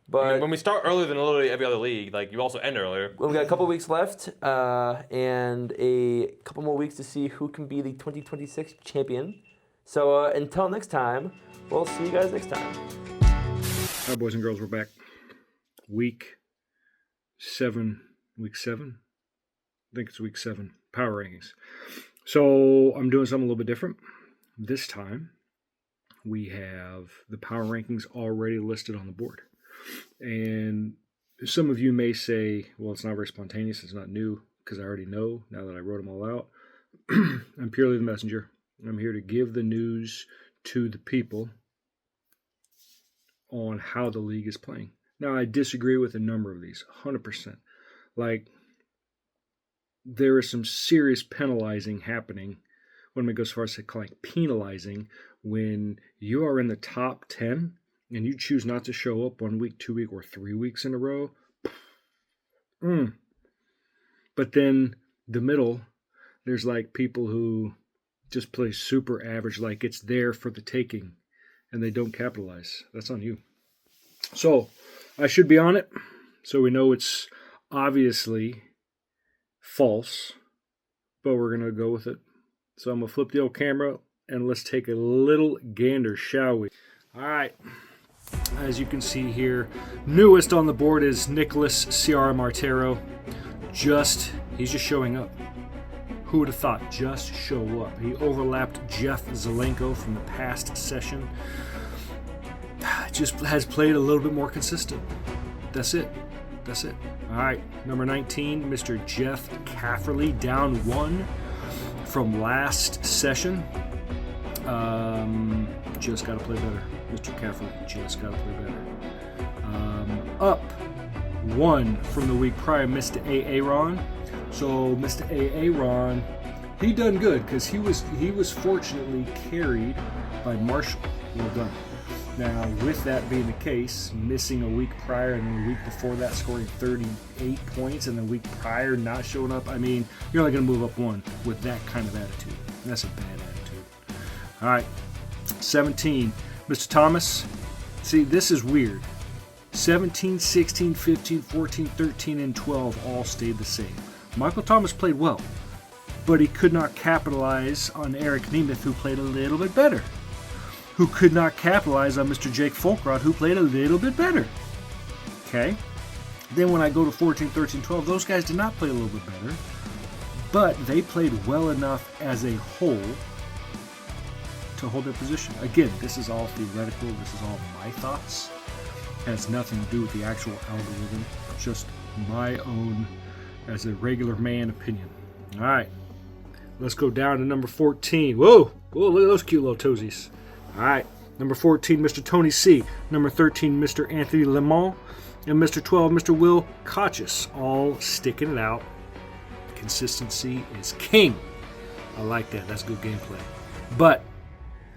Speaker 1: But
Speaker 4: When we start earlier than literally every other league, like you also end earlier.
Speaker 1: we've got a couple weeks left and a couple more weeks to see who can be the 2026 champion. So until next time, we'll see you guys next time.
Speaker 6: All right, boys and girls, we're back. Week 7. I think it's week 7. Power rankings. So I'm doing something a little bit different. This time, we have the power rankings already listed on the board. And some of you may say, well, it's not very spontaneous. It's not new because I already know now that I wrote them all out. I'm purely the messenger. I'm here to give the news to the people on how the league is playing. Now, I disagree with a number of these, 100%. Like, there is some serious penalizing happening, when it goes as far as calling penalizing, when you are in the top 10 and you choose not to show up 1 week, 2 week, or 3 weeks in a row. But then the middle, there's like people who just play super average, like it's there for the taking, and they don't capitalize. That's on you. So I should be on it, so we know it's obviously false, but we're going to go with it. So I'm going to flip the old camera, and let's take a little gander, shall we? All right. As you can see here, newest on the board is Nicholas Ciara Martero. He's just showing up. Who would have thought? Just show up. He overlapped Jeff Zelenko from the past session. Just has played a little bit more consistent. That's it. All right, number 19, Mr. Jeff Cafferly, down 1 from last session. Just got to play better. Mr. Cafferly, just got to play better. Up 1 from the week prior, Mr. Aaron. So Mr. Aaron, he done good because he was fortunately carried by Marshall. Well done. Now, with that being the case, missing a week prior and then the week before that scoring 38 points and the week prior not showing up, I mean, you're only going to move up 1 with that kind of attitude. That's a bad attitude. All right, 17, Mr. Thomas. See, this is weird. 17, 16, 15, 14, 13, and 12 all stayed the same. Michael Thomas played well, but he could not capitalize on Eric Nemeth, who played a little bit better. Who could not capitalize on Mr. Jake Folkrod, who played a little bit better. Okay? Then when I go to 14, 13, 12, those guys did not play a little bit better, but they played well enough as a whole to hold their position. Again, this is all theoretical. This is all my thoughts. It has nothing to do with the actual algorithm. Just my own, as a regular man, opinion. All right. Let's go down to number 14. Whoa! Look at those cute little toesies. All right, number 14, Mr. Tony C. Number 13, Mr. Anthony Lemont. And Mr. 12, Mr. Will Kochis. All sticking it out. Consistency is king. I like that. That's good gameplay. But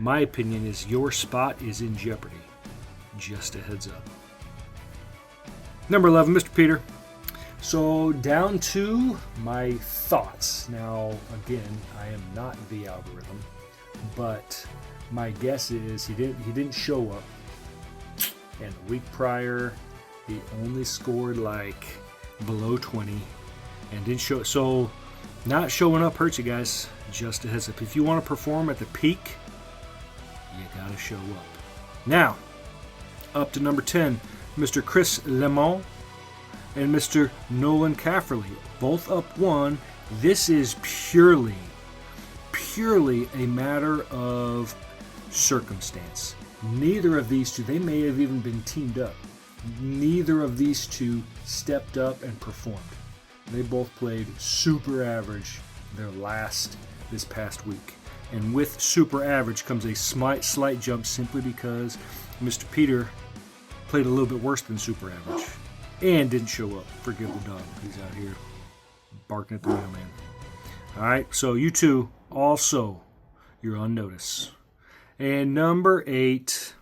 Speaker 6: my opinion is your spot is in jeopardy. Just a heads up. Number 11, Mr. Peter. So down to my thoughts. Now, again, I am not the algorithm, but my guess is he didn't show up, and the week prior he only scored like below 20 and didn't show. So not showing up hurts you guys. Just a heads up. If you want to perform at the peak, you got to show up. Now, up to number 10, Mr. Chris Lemon and Mr. Nolan Cafferly, both up 1. This is purely a matter of circumstance. Neither of these two, they may have even been teamed up. Neither of these two stepped up and performed. They both played super average this past week. And with super average comes a slight jump simply because Mr. Peter played a little bit worse than super average and didn't show up. Forgive the dog. He's out here barking at the mailman. All right, so you two also, you're on notice. And number 8,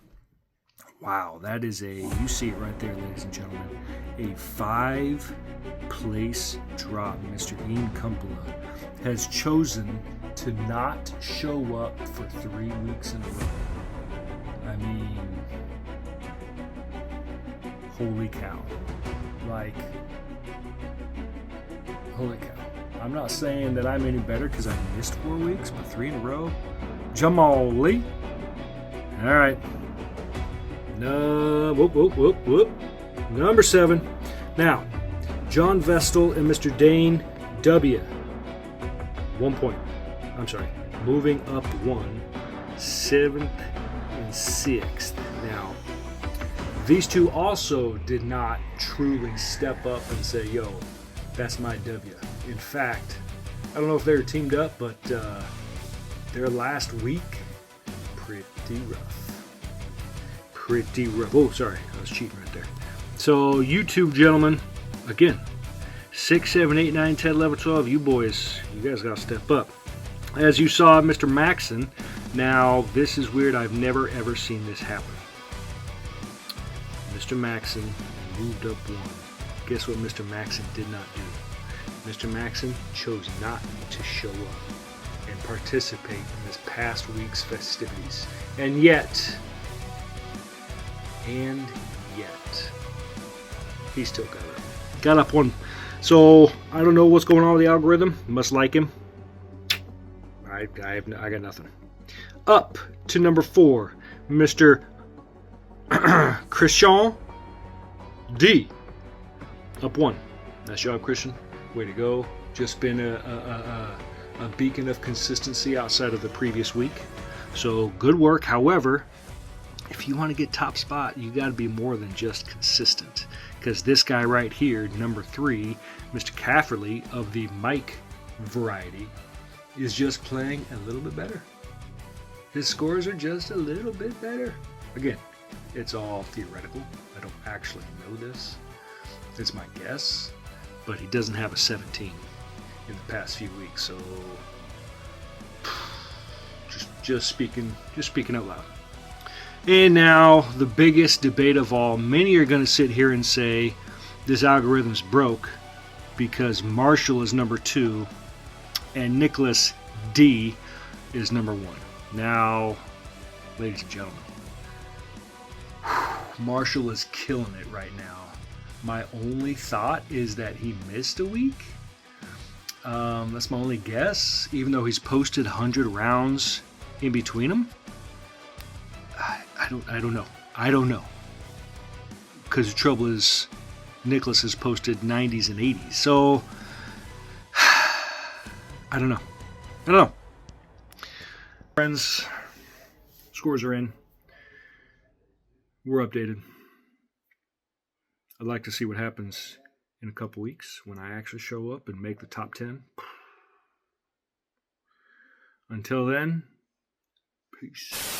Speaker 6: wow, that is you see it right there, ladies and gentlemen, a 5-place drop. Mr. Ian Kumpula has chosen to not show up for 3 weeks in a row. I mean, holy cow. Like, holy cow. I'm not saying that I'm any better because I missed 4 weeks, but 3 in a row. Jamal Lee. All right. No, whoop. Number 7. Now, John Vestal and Mr. Dane W. 1 point. I'm sorry. Moving up 1. 7th and 6th. Now, these two also did not truly step up and say, yo, that's my W. In fact, I don't know if they were teamed up, but their last week, pretty rough. Oh, sorry, I was cheating right there. So you two gentlemen, again, 6, 7, 8, 9, 10, 11, 12, you boys, you guys got to step up. As you saw, Mr. Maxon, now this is weird, I've never ever seen this happen. Mr. Maxon moved up 1. Guess what Mr. Maxon did not do? Mr. Maxon chose not to show up and participate in this past week's festivities. And yet, he still got up 1. So, I don't know what's going on with the algorithm. Must like him. I got nothing. Up to number 4, Mr. Christian D. Up 1. Nice job, Christian. Way to go. Just been a beacon of consistency outside of the previous week. So good work. However, if you want to get top spot, you got to be more than just consistent. Because this guy right here, number 3, Mr. Cafferly of the Mike variety, is just playing a little bit better. His scores are just a little bit better. Again, it's all theoretical. I don't actually know this. It's my guess. But he doesn't have a 17 in the past few weeks, so just speaking out loud. And now the biggest debate of all. Many are going to sit here and say this algorithm's broke because Marshall is number 2 and Nicholas D is number 1. Now, ladies and gentlemen, Marshall is killing it right now. My only thought is that he missed a week. That's my only guess. Even though he's posted 100 rounds in between them, I don't know. Because the trouble is, Nicholas has posted 90s and 80s. So I don't know. Friends, scores are in. We're updated. I'd like to see what happens in a couple weeks when I actually show up and make the top 10. Until then, peace.